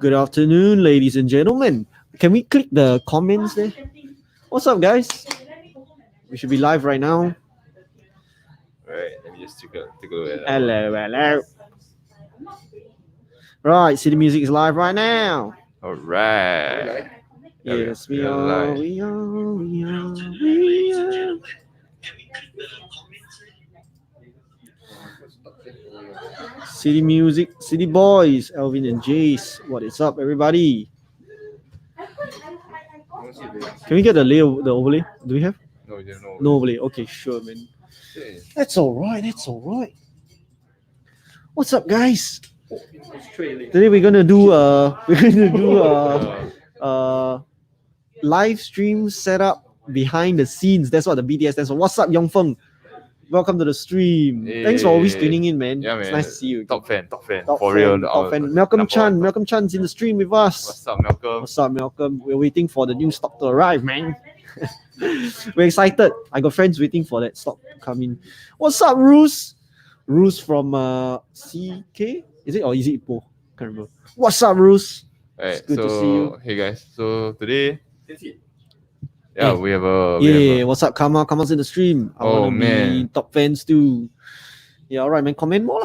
Good afternoon, ladies and gentlemen. Can we click the comments there? What's up, guys? We should be live right now. Right, let me just take a look at Hello. Right, City Music is live right now. Alright. Yes, we we are are. live. We are. City Music, Citybois Elvin and Jace. What is up, everybody? Can we get the overlay? Do we have? No, you don't know. No overlay. Okay, sure, man. That's all right. What's up, guys? Today we're gonna do live stream setup behind the scenes. That's what the BTS stands for. What's up, Yongfeng? Welcome to the stream. Thanks for always tuning in, man. Yeah, It's man. nice to see you. Top fan. Top For fan, real. top fan. Malcolm Chan. Malcolm Chan's in the stream with us. What's up, Malcolm? What's up, Malcolm? We're waiting for the new stock to arrive, man. We're excited. I got friends waiting for that stock to come in. What's up, Roos? Roos from CK? Is it or is it Ipoh? Can't remember. What's up, Roos? Alright, good to see you. Hey guys, so today, Hey. we have a. What's up, Kama? Kama's in the stream. I Oh, wanna be man. top fans too. Yeah, alright, man. Comment more.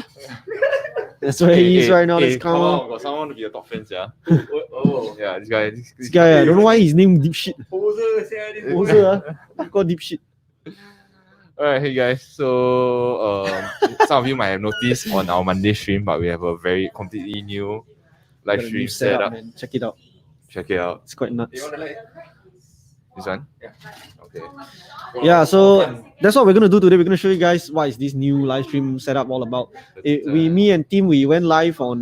That's where he is right now. That's come Kama. on, got someone to be a top fan, yeah. Yeah, this guy. This guy, I don't know why his name deep shit. Poser. Got deep shit. Alright, hey guys. So, some of you might have noticed on our Monday stream, but we have a very completely new live Got a stream new setup, setup. man. Check it out. Check it out. It's quite nuts. This one. Okay. Yeah, so that's what we're gonna do today. We're gonna show you guys what is this new live stream setup all about. Me and team, we went live on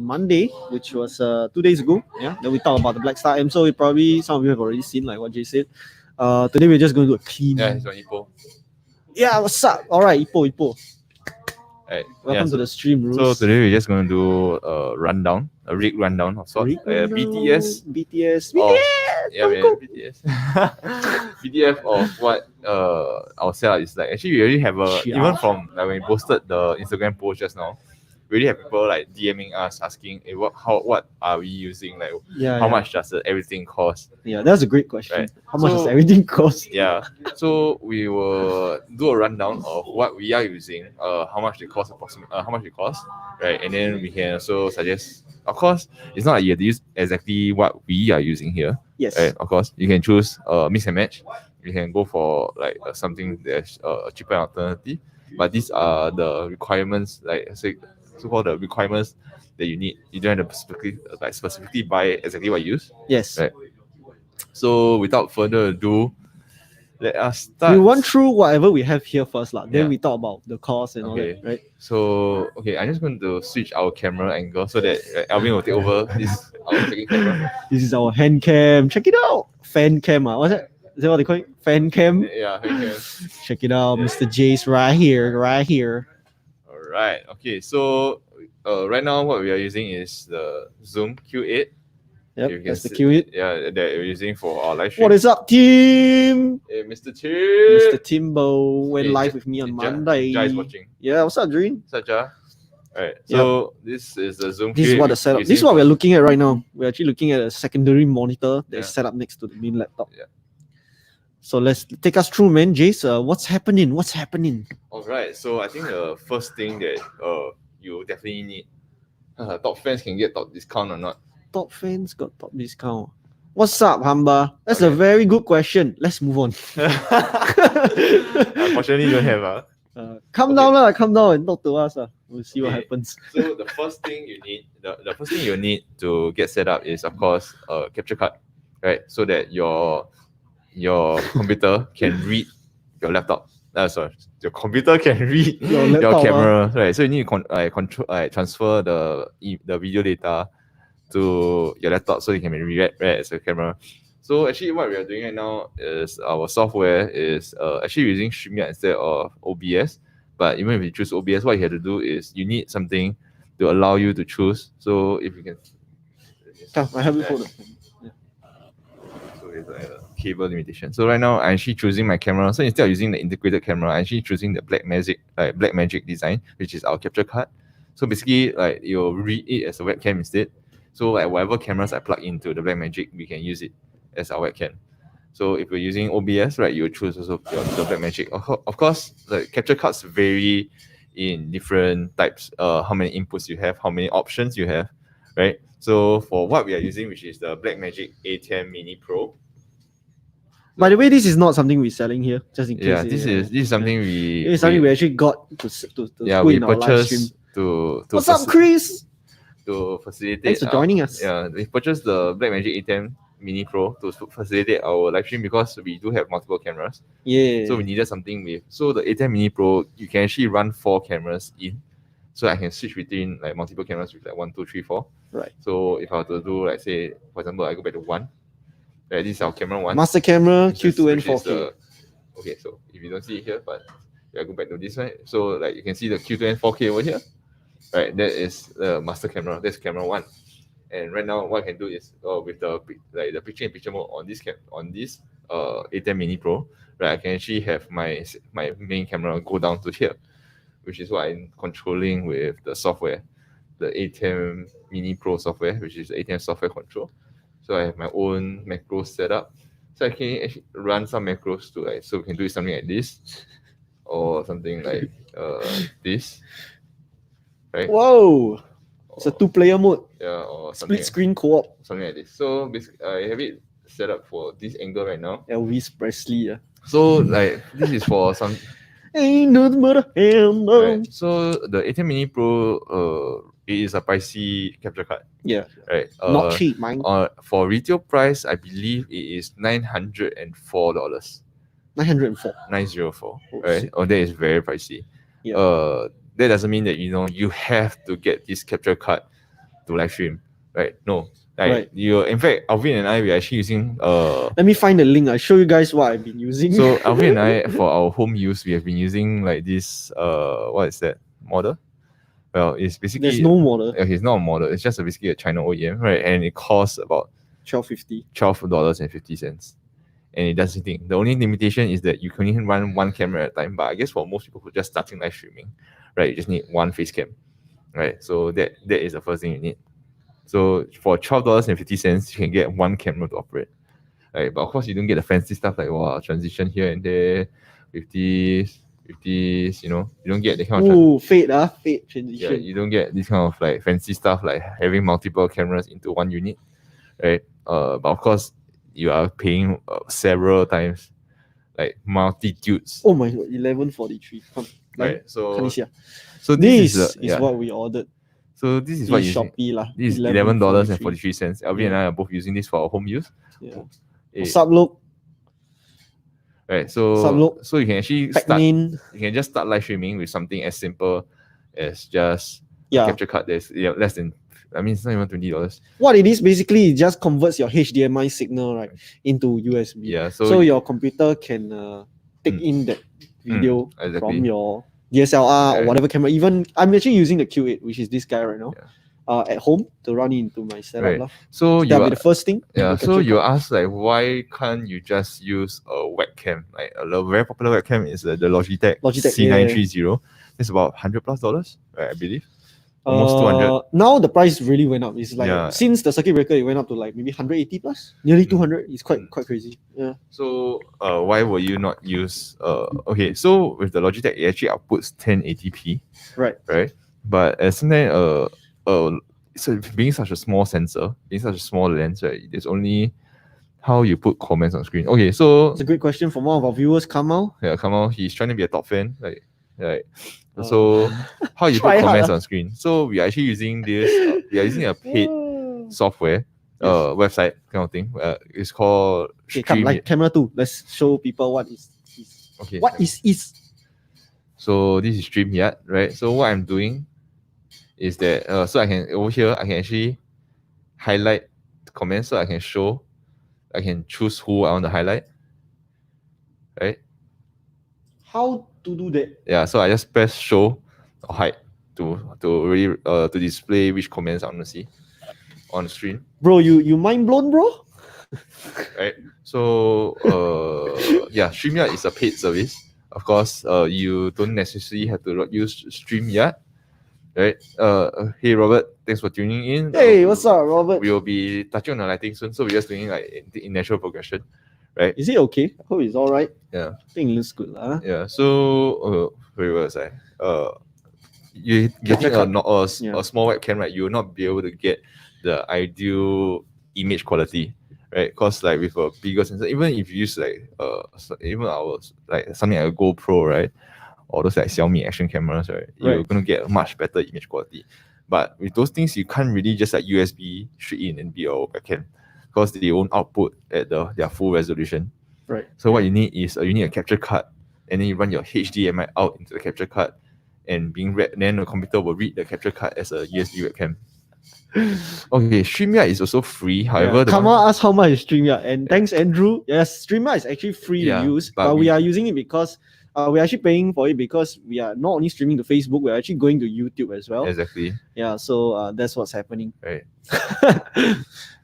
Monday, which was 2 days ago. Yeah, then we talked about the Black Star M. So probably some of you have already seen, like what Jay said. Today we're just gonna do a clean. Yeah, it's on Ipoh. Yeah, what's up? All right, Ipoh. Right. Welcome to the stream, Rules. So today we're just gonna do a rig rundown of sorts. BTS. BTS. Yeah, man, BTS. BTS of what our setup is like. Actually, we already have even from like when we posted the Instagram post just now, we already have people like DMing us asking, hey, what are we using? Like, how much does everything cost? Yeah, that's a great question. Right. How much does everything cost? Yeah. So we will do a rundown of what we are using, how much it costs, right? And then we can also suggest. Of course, it's not like you have to use exactly what we are using here. Yes. Right? Of course, you can choose mix and match. You can go for like something that's a cheaper alternative. But these are the requirements, like so-called the requirements that you need. You don't have to specifically buy exactly what you use. Yes. Right. So without further ado, let us start. We run through whatever we have here first, then Yeah. we talk about the cost and all Okay. that, right? So I'm just going to switch our camera angle so that Alvin will take over this our second camera. This is our hand cam. Check it out. Fan cam. What's that? Is that what they call it? Fan cam. Yeah, okay. Check it out, Mr. Jace right here. Alright. Okay. So right now what we are using is the Zoom Q8. Yep, You can that's the see- Q8. Yeah, that we're using for our live stream. What is up, team? Hey, Mr. Tim. Mr. Timbo went Hey, live with me on Monday. Jai is watching. Yeah, what's up, Dream? Such a. Alright. So this is the Zoom. This is Q8 what the setup. using This is what for- we're looking at right now. We're actually looking at a secondary monitor that is Yeah. set up next to the main laptop. Yeah. So let's take us through, man. Jace, what's happening? Alright. So I think the first thing that you definitely need. Top fans can get top discount or not? Top fans got top discount. What's up, Hamba? That's a Okay. very good question. Let's move on. Unfortunately, don't have. Come down and talk to us. We'll see what Okay. happens. So the first thing you need, the first thing you need to get set up is of course a capture card, right? So that your computer can read your laptop. Sorry, your computer can read Your your laptop, camera, right? So you need to transfer the video data to your laptop so it can be read as a camera. So actually, what we are doing right now is our software is actually using Streamyard instead of OBS. But even if you choose OBS, what you have to do is you need something to allow you to choose. So if you can, I have it for the. so it's like a cable limitation. So right now I'm actually choosing my camera. So instead of using the integrated camera, I'm actually choosing the Blackmagic design, which is our capture card. So basically, like you'll read it as a webcam instead. So like whatever cameras I plug into the Blackmagic, we can use it as our webcam. So if you're using OBS, right, you choose also the Blackmagic. Of course, the capture cards vary in different types. How many inputs you have, how many options you have, right? So for what we are using, which is the Blackmagic A10 Mini Pro. By the way, this is not something we're selling here, just in case. Yeah, this is something It's something we actually got to yeah, put we in our live stream. purchased to What's up, Chris? to facilitate. Thanks for joining us. Yeah, we purchased the Blackmagic A10 Mini Pro to facilitate our live stream because we do have multiple cameras. Yeah. So we needed something with. So the A10 Mini Pro, you can actually run 4 cameras in. So I can switch between like multiple cameras with like 1, 2, 3, 4. Right. So if I were to do like say, for example, I go back to 1. Right, this is our camera 1. Master camera, Which is- Q2 and which is 4K. okay, so if you don't see it here, but I go back to this one. So like you can see the Q2 and 4K over here. Right, that is the master camera. That's camera 1. And right now, what I can do is with the picture-in-picture mode on this A10 Mini Pro, right? I can actually have my main camera go down to here, which is what I'm controlling with the software, the A10 Mini Pro software, which is the A10 software control. So I have my own macros set up, so I can actually run some macros to like, so we can do something like this, or something like this, right? Whoa! It's a 2-player mode. Yeah, or something Split screen co-op. something like this. So basically, I have it set up for this angle right now. Elvis Presley. So like this is for some. Ain't nothing but a hand. Right. So the A10 Mini Pro, it is a pricey capture card. Yeah. Right. Not cheap, man. For retail price, I believe it is $904. 904. 904. Oh, Right. shit. Oh, that is very pricey. Yeah. That doesn't mean that you have to get this capture card to live stream. Right. No. Like Right. in fact, Alvin and I we're actually using Let me find the link. I'll show you guys what I've been using. So Alvin and I, for our home use, we have been using like this what is that model? Well, it's basically There's no model. Okay, it's not a model. It's just basically a China OEM, right? And it costs about $12.50. $12.50, and it does the thing. The only limitation is that you can only run one camera at a time. But I guess for most people who are just starting live streaming, right, you just need one face cam, right? So that is the first thing you need. So for $12.50, you can get one camera to operate. Right, but of course you don't get the fancy stuff like transition here and there with this, you don't get the kind of Ooh, fade yeah, transition. you don't get this kind of like fancy stuff like having multiple cameras into one unit, right? But of course you are paying several times, like multitudes. Oh my god, 1143. Come, Right, so this this is what we ordered. So this is what This you Shopee lah. this is $11.43. Alvin and I are both using this for our home use. Yeah. Eh, What's up, look? Right, Sublook, so you can actually Pac-Man. you can just start live streaming with something as simple as just Yeah. capture card that's less than, I mean, it's not even $20. What it is basically, it just converts your HDMI signal right into USB. Yeah, So your computer can take in that video exactly. from your DSLR or Yeah. whatever camera. Even I'm actually using the Q8, which is this guy right now, Yeah. at home to run it into my setup. Right. Lah. So That'll be the first thing. yeah, the so capture you card. ask like, why can't you just use a webcam? Like a very popular webcam is the Logitech C930. It's about $100+, right? I believe. Almost 200. Now the price really went up. It's like Yeah. since the circuit breaker, it went up to like maybe 180 plus, nearly 200. It's quite crazy. Yeah. So why will you not use okay, so with the Logitech it actually outputs 1080p. Right. But at some time so being such a small sensor, being such a small lens, right, there's only how you put comments on screen. Okay, so It's a great question from one of our viewers, Kamal. yeah, come on, he's trying to be a top fan, so how you Try put hard, comments on screen. So we are actually using this we are using a paid software website kind of thing. It's called Okay, come Streamyard. like camera 2. Let's show people what is. Okay. What is. So this is Streamyard, right? So what I'm doing is that so I can over here I can actually highlight the comments, so I can choose who I want to highlight. Right? How to do that? Yeah, so I just press show or hide to really to display which comments I want to see on the screen. Bro, you mind blown, bro? Right? So yeah, Streamyard is a paid service. Of course, you don't necessarily have to use Streamyard, right? Hey Robert, thanks for tuning in. Hey, what's up, Robert? We will be touching on the lighting soon, so we're just doing like in natural progression, right? Is it okay? I hope it's all right. Yeah. I think it looks good, lah. Yeah. So, where was I? You getting Yeah. a small webcam, right? You will not be able to get the ideal image quality, right? Because like with a bigger sensor, even if you use like even our like something like a GoPro, right, or those like Xiaomi action cameras, right, you're Right. gonna get a much better image quality. But with those things, you can't really just like USB straight in and be a webcam, because they won't output at their full resolution. Right. So what you need is you need a capture card, and then you run your HDMI out into the capture card, and being read, then the computer will read the capture card as a USB webcam. Okay, Streamyard is also free. However, Come on, ask how much is Streamyard. And thanks, Andrew. Yes, Streamyard is actually free to use, but we are using it because we're actually paying for it because we are not only streaming to Facebook, we're actually going to YouTube as well. Exactly. Yeah, so that's what's happening. Right.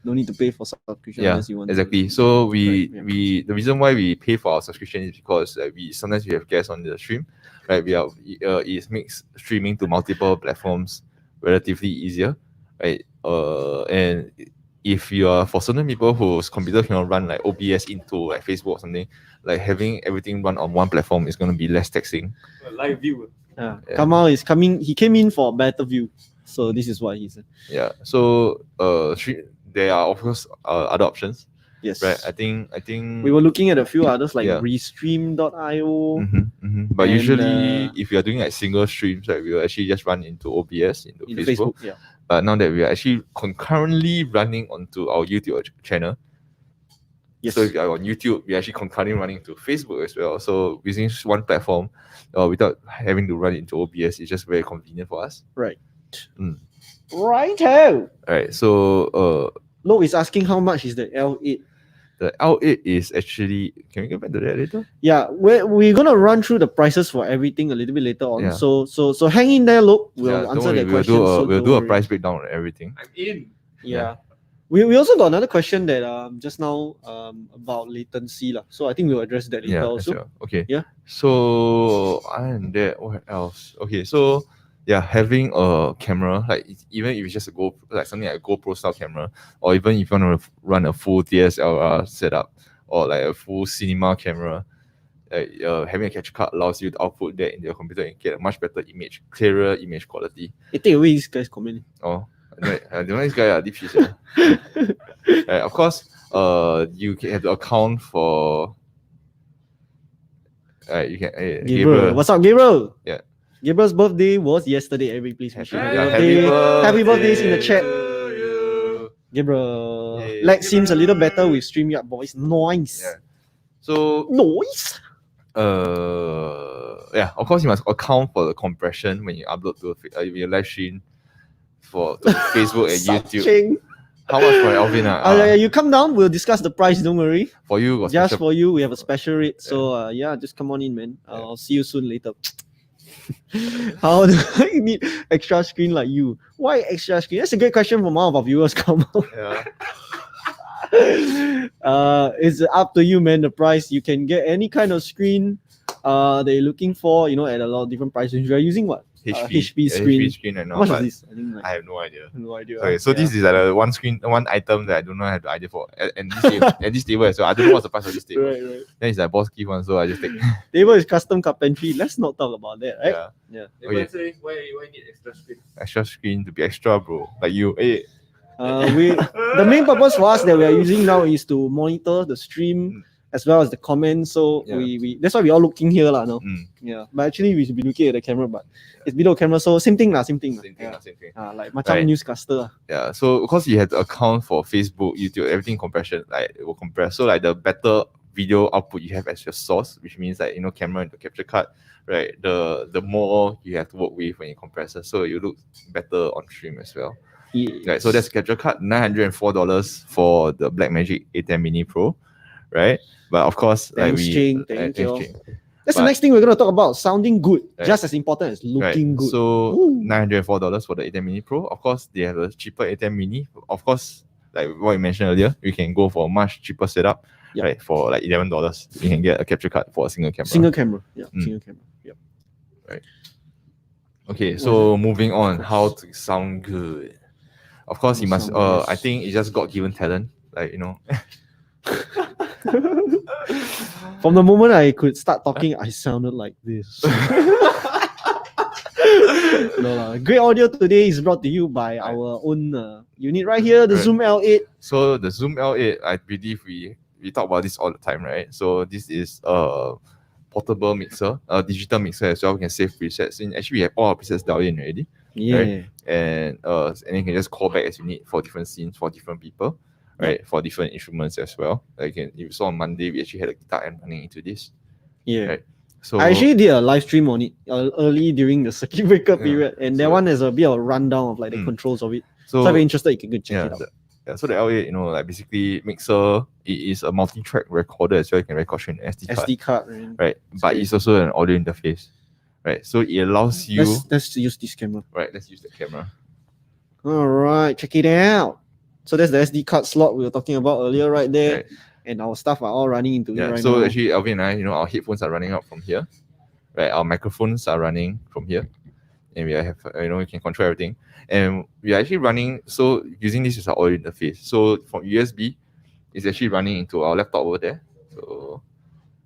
No need to pay for subscription Yeah, unless you want. exactly. So the reason why we pay for our subscription is because sometimes we have guests on the stream, right? It makes streaming to multiple platforms relatively easier, right? And if you are, for certain people whose computer cannot run like OBS into like Facebook or something, like having everything run on one platform is going to be less taxing. Live view. Kamal is coming. He came in for a better view, so this is what he said. Yeah. So there are of course other options. Yes. Right. I think we were looking at a few others like Yeah. Restream.io. But And, usually, if you are doing like single streams, right, we will actually just run into OBS into In Facebook. Facebook. Yeah. But now that we are actually concurrently running onto our YouTube channel, Yes. so if you are on YouTube, we're actually concurrently running to Facebook as well. So using one platform, without having to run into OBS, is just very convenient for us. Right. Mm. Righto. Right. So Lo is asking how much is the L8. the L8 is actually. Can we get back to that later? Yeah, we're gonna run through the prices for everything a little bit later on. Yeah. So hang in there, Lo. We'll Yeah, don't answer worry, that we'll question. do so we'll don't do a worry. price breakdown on everything. I'm in. Yeah. We also got another question that just now about latency lah. So I think we'll address that later Yeah, also. sure. Okay. Yeah. So other than that, what else? Okay, so yeah, having a camera, like even if it's just something like a GoPro style camera, or even if you want to run a full DSLR setup or like a full cinema camera, having a capture card allows you to output that in your computer and get a much better image, clearer image quality. Hey, take away this guy's comment. Oh, I don't know this guy deep shit. Of course, you have to account for. You can. Gabriel. What's up, Gabriel? Yeah. Gabriel's birthday was yesterday. Everybody please wish him Happy happy birthday. Happy birthdays in the chat. you. Gabriel. Yay. Lag seems a little better with StreamYard boys. Nice. Yeah. So Noise. of course you must account for the compression when you upload to your live stream to Facebook and YouTube. Such-ing. How much for Elvin? You come down, we'll discuss the price, don't worry. For you, got Just special- for you, we have a special rate. So just come on in, man. I'll see you soon later. How do I need extra screen like you? Why extra screen? That's a great question from one of our viewers. Come on. Yeah. It's up to you, man. The price, you can get any kind of screen that you're looking for, at a lot of different prices. You are using what? HP screen. HP screen right now. How much but is this? I think I have no idea. no idea. Okay, so this is like a one item that I do not have the idea for, and this table, and this table as well. I don't know what's the price of this table. Right. Then it's like boss key one, so I just take. Table is custom carpentry. Let's not talk about that, right? Yeah. Everyone say why need extra screen? Extra screen to be extra, bro. Like you, hey. The main purpose for us that we are using now is to monitor the stream as well as the comments. So Yeah. we that's why we all looking here now. Mm. Yeah, but actually we should be looking at the camera, but it's below camera. So same thing lah. Same thing. Like macam Right. newscaster lah. Yeah, so because you have to account for Facebook, YouTube, everything compression, like it will compress. So like the better video output you have as your source, which means like camera and the capture card, right? The more you have to work with when you compress it, so you look better on stream as well. Yes. Right, so that's capture card, $904 for the Blackmagic A10 Mini Pro, right? But of course, Thanks, Ching. thanks, Thank you. Ching. That's the But- next thing we're gonna talk about. Sounding good, Right. just as important as looking good. So Ooh. $904 for the A10 Mini Pro. Of course, they have a cheaper A10 Mini. Of course, like what you mentioned earlier, you can go for a much cheaper setup. Yeah. Right, for like $11, you can get a capture card for a single camera. Single camera. Yeah, Mm. single camera. Yeah. Okay, so moving on, how to sound good. Of course, you must. Sound I nice. think it's just God-given talent. Like, you know. From the moment I could start talking, I sounded like this. No, lah. Great audio today is brought to you by our own unit right here, the Right. Zoom L8. So the Zoom L8, I believe we talk about this all the time, right? So this is a portable mixer, a digital mixer as well. We can save presets. Actually, we have all our presets dialed in already. Yeah. Right? And you can just call back as you need for different scenes, for different people, right? For different instruments as well. Like if you saw on Monday, we actually had a guitar amp running into this. Yeah. Right. So I actually did a live stream on it early during the circuit breaker period, and that so- one has a bit of a rundown of like the controls of it. So if you're interested, you can go check it out. So the L8, you know, like basically mixer, it is a multi-track recorder as well. You can record straight in an SD card. SD card, Right. But it's also an audio interface. Right. So it allows you Let's use this camera. right, let's use the camera. All right, check it out. So that's the SD card slot we were talking about earlier, right there. Right. And our stuff are all running into it right So now. actually Elvin and I, you know, our headphones are running out from here. Right. Our microphones are running from here. And we have, you know, we can control everything. And we are actually running, so using this as our audio interface. So from USB, it's actually running into our laptop over there. So,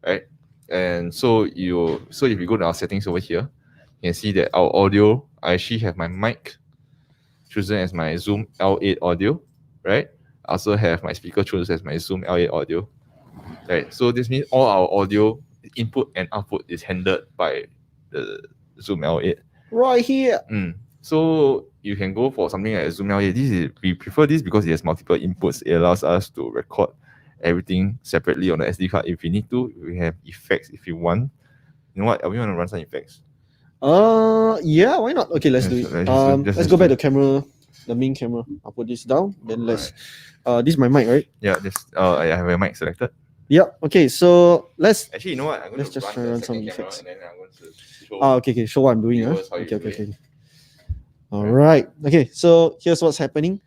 right. And so if you go to our settings over here, you can see that our audio, I actually have my mic chosen as my Zoom L8 audio, right? I also have my speaker chosen as my Zoom L8 audio, right? So this means all our audio input and output is handled by the Zoom L8. Right here. So you can go for something like Zoom L8. We prefer this because it has multiple inputs. It allows us to record everything separately on the SD card if we need to. We have effects if you want. You know what? We want to run some effects. Yeah, why not? Okay, let's do it. Let's go back to camera, the main camera. I'll put this down. Then let's. This is my mic, right? Yeah, I have a mic selected. Yep. Okay, so let's. Actually, you know what? I'm going Let's to just try run some effects. And then I'm going to show. Okay. Show what I'm doing. viewers how you do Okay. All right. Okay, so here's what's happening.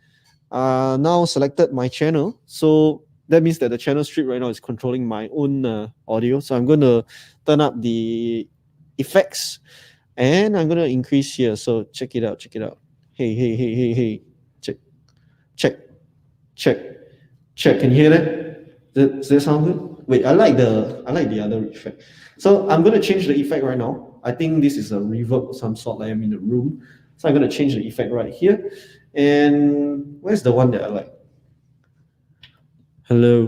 Now selected my channel. So that means that the channel strip right now is controlling my own audio. So I'm going to turn up the effects, and I'm going to increase here. So check it out. Hey. Check. Can you hear that? Does that sound good? Wait, I like the other effect. So I'm going to change the effect right now. I think this is a reverb of some sort, like I'm in the room. So I'm going to change the effect right here. And where's the one that I like? Hello.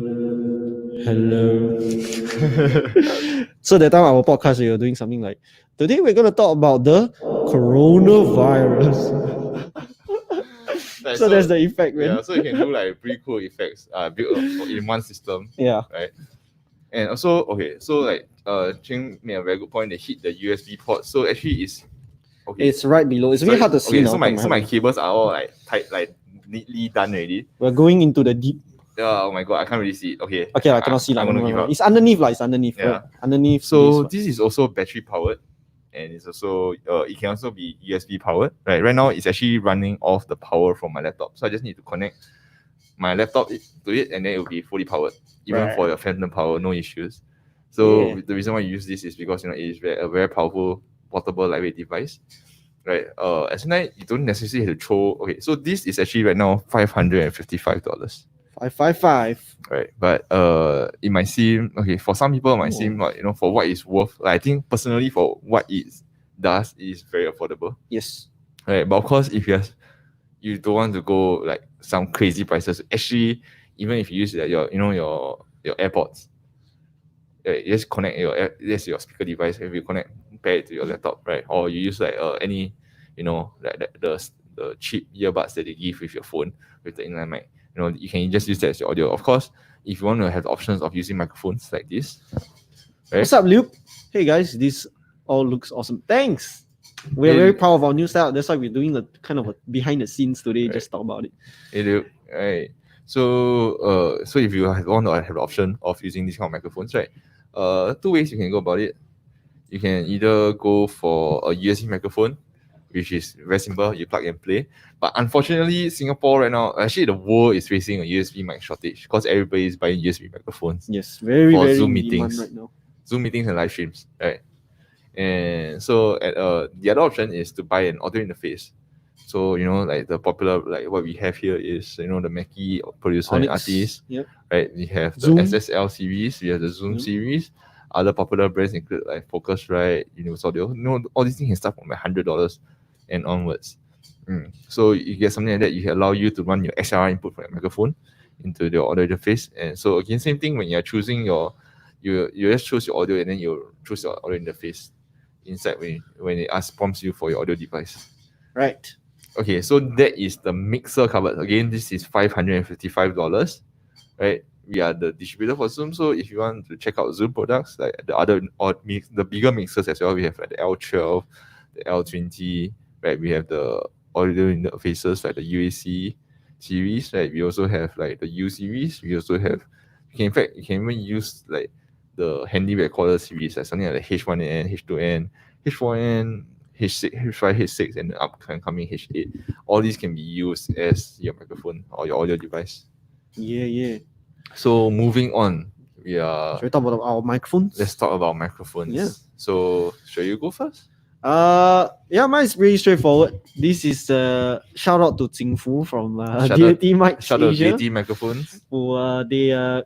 So that time our podcast, we were doing something like, today we're going to talk about the coronavirus. So that's the effect, man. Yeah, so you can do like pretty cool effects built in one system. Yeah. Right. And also, okay, so like Ching made a very good point. They hit the USB port. So actually It's right below. It's very hard to see now. So my cables are all like tight, like neatly done already. We're going into the deep. Oh my god, I can't really see it. Okay. I cannot see. I'm gonna give up. It's underneath. It's underneath. Yeah. Right? Underneath. So this is also battery powered, and it's also it can also be USB powered. Right now it's actually running off the power from my laptop. So I just need to connect my laptop to it, and then it will be fully powered. Even for your phantom power, no issues. So the reason why you use this is because it is a very powerful, portable, lightweight device. Right. As night you don't necessarily have to throw. Okay, so this is actually right now $555. 555. Right, but it might seem okay for some people. It might seem like for what it's worth. Like, I think personally for what it does, it is very affordable. Yes. Right, but of course, if you don't want to go like some crazy prices, actually, even if you use like your AirPods, you just connect your speaker device. If you pair it to your laptop, right, or you use like any like the cheap earbuds that they give with your phone with the inline mic. You can just use that as your audio. Of course, if you want to have the options of using microphones like this. Right? What's up, Luke? Hey guys, this all looks awesome. Thanks. We're very proud of our new setup. That's why we're doing a kind of a behind the scenes today. Right. Just talk about it. Hey Luke, right. So if you want to have the option of using these kind of microphones, right? Two ways you can go about it. You can either go for a USB microphone, which is very simple, you plug and play. But unfortunately, Singapore right now, actually the world is facing a USB mic shortage because everybody is buying USB microphones. Yes, very Zoom in meetings. demand right now. Zoom meetings and live streams, right? And so the other option is to buy an audio interface So like the popular, like what we have here is the Mackie producer and Onyx. artist, Yep. right? We have the Zoom. SSL series, we have the Zoom Yep. series. Other popular brands include like Focusrite, Universal Audio. All these things can start from like $100 and onwards. So you get something like that, you can allow you to run your XLR input from your microphone into the audio interface. And so again, same thing when you're choosing you just choose your audio and then you choose your audio interface inside when it prompts you for your audio device. Right. Okay, so that is the mixer covered. Again, this is $555, right? We are the distributor for Zoom. So if you want to check out Zoom products, like the bigger mixers as well, we have like the L12, the L20, right? We have the audio interfaces like the UAC series, right? We also have like the U series. We also have, in fact, you can even use like the handy recorder series, like something like the H1N, H2N, H4N, H6, H5, H6, and the upcoming H8. All these can be used as your microphone or your audio device. Yeah. So moving on, Shall we talk about our microphones? let's talk about microphones. Yeah. So shall you go first? Yeah, mine is pretty straightforward. This is shout out to Jing Fu from Shout DAT Mics Shout out Asia, DT microphones. who they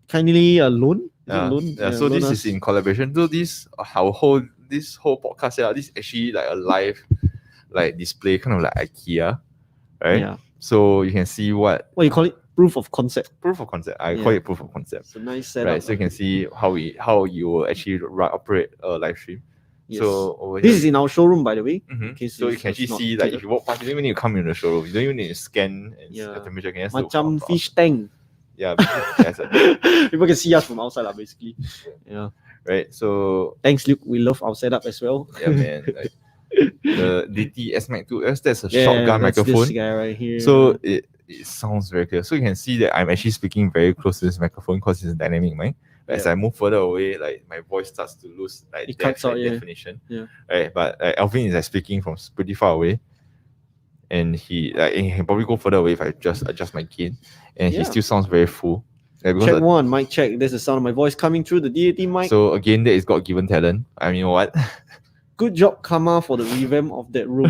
kindly loan. Is it loan? So loan this us. is in collaboration. So this whole podcast, this is actually like a live like display, kind of like IKEA, right? Yeah. So you can see what you call it? Proof of concept. proof of concept. I Yeah. call it proof of concept. It's a nice setup. Right, so you can see how you will actually operate a live stream. Yes. So over This here, is in our showroom, by the way. Mhm. case So you it's can actually not see, like, clear. if you walk past, you don't even need to come in the showroom. You don't even need to scan and Yeah. the temperature. You can just look Macam from fish tank. Yeah, yes, People can see us from outside, basically. Yeah. right. So Thanks, Luke. We love our setup as well. yeah, man. Like, the DT S Mic 2S, that's a Yeah, shotgun that's microphone. This guy right here. So it sounds very clear. So you can see that I'm actually speaking very close to this microphone because it's a dynamic mic. But as Yeah. I move further away, like my voice starts to lose like It cuts out, yeah. definition. Yeah. Right. But Elvin is like speaking from pretty far away, and he can probably go further away if I just adjust my gain, and Yeah. he still sounds very full. Like, because Check one, mic check. There's the sound of my voice coming through the DAT mic. so again, that is God given talent. I mean, what? Good job, Kama, for the revamp of that room.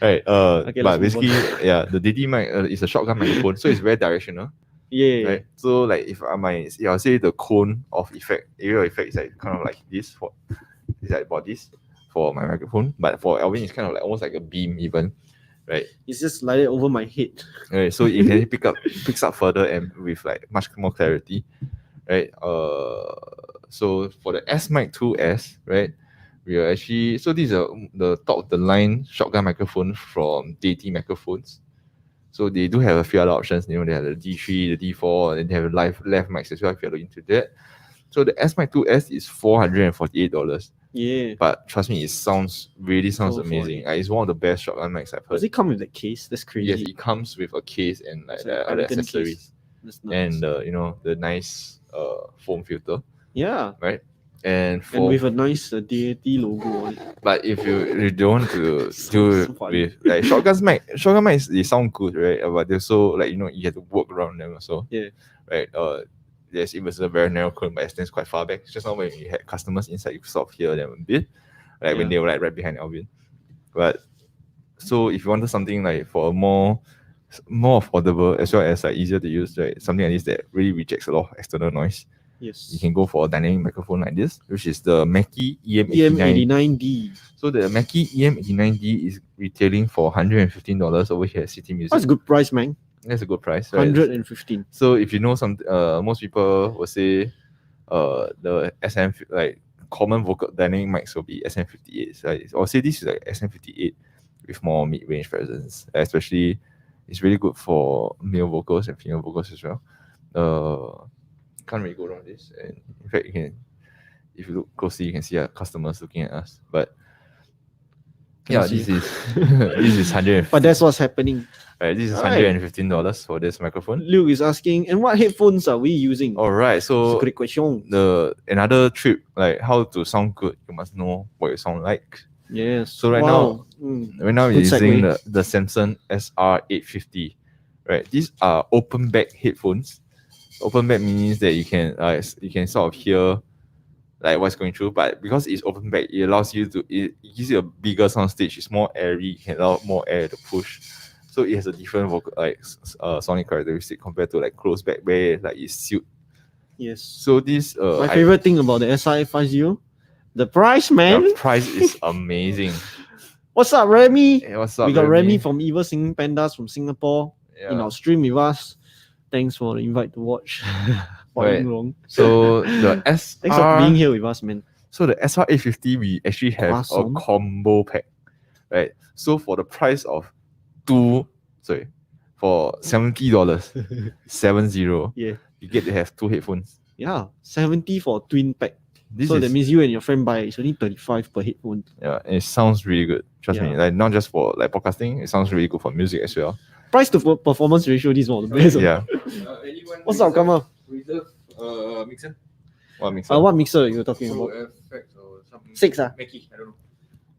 Right. Okay, But let's move basically, yeah, the DD mic is a shotgun microphone, so it's very directional. Yeah. Right. So like if I'll say the cone of effect, area of effect is like kind of like this it's like about this for my microphone, but for Elvin it's kind of like almost like a beam even, right? It's just like it over my head. Right. So it can picks up further and with like much more clarity, right? So for the S Mic 2S, right? We are actually, so these are the top of the line shotgun microphone from DT microphones. So they do have a few other options. They have the D3, the D4, and they have left mics as well if you're looking into that. So the S Mic 2S is $448. Yeah. But trust me, it really sounds So amazing. It's one of the best shotgun mics I've heard. Does it come with the case? That's crazy. Yes, it comes with a case and like It's the an other elegant accessories. case. That's nice. And the nice foam filter, yeah. right? And with a nice DAT logo on it. but if you don't want to do So funny. with like shotgun mics, they sound good, right? But they're so like you have to work around them also. Yeah. Right. Yes, it was a very narrow cone, but it extends quite far back. Just now when you had customers inside, you could sort of hear them a bit, like when Yeah. they were like right behind Alvin. But so if you wanted something like for a more affordable as well as like easier to use, right? Something like this that really rejects a lot of external noise. Yes. You can go for a dynamic microphone like this, which is the Mackie EM89. EM89D. So the Mackie EM89D is retailing for $115 over here at City Music. That's a good price, man. That's a good price, right? 115. So if you know most people will say, the SM like common vocal dynamic mics will be SM58, right? Or say this is like SM58 with more mid-range presence. Especially, it's really good for male vocals and female vocals as well. Can't really go wrong with this. And in fact, if you look closely, you can see our customers looking at us. But yeah, Can this see. is this is $150. But that's what's happening. Right, this is Alright. $115 for this microphone. Luke is asking, and what headphones are we using? All right, It's a so great question. another trip, like how to sound good, you must know what you sound like. Yes. So right Wow. now we're Good using segue. the Samsung SR850. Right, these are open back headphones. Open back means that you can sort of hear like what's going through. But because it's open back, it allows you to it gives you a bigger sound stage. It's more airy, you can allow more air to push. So it has a different vocal sonic characteristic compared to like closed back where like it's sealed. Yes. So this My favorite thing about the SI50, the price, man. the price is amazing. What's up, Remy? Hey, what's up? We got Remy from Evil Singing Pandas from Singapore in Yeah. our stream with us. Thanks for the invite to watch. Right. Wrong. So the SR, Thanks for being here with us, man. So the SR850 we actually have Awesome. a combo pack, right? So for the price of for $70, 70, Yeah. you get to have 2 headphones. Yeah, 70 for twin pack. This So is, that means you and your friend buy, it's only 35 per headphone. yeah, and it sounds really good. Trust me, Yeah. like not just for like podcasting, it sounds really good for music as well. Price to performance ratio, this is one of the best. Yeah. Anyone What's up, Kama? reserve mixer? What makes What mixer you talking So about? effects or something. 6 ah? Mackie, I don't know.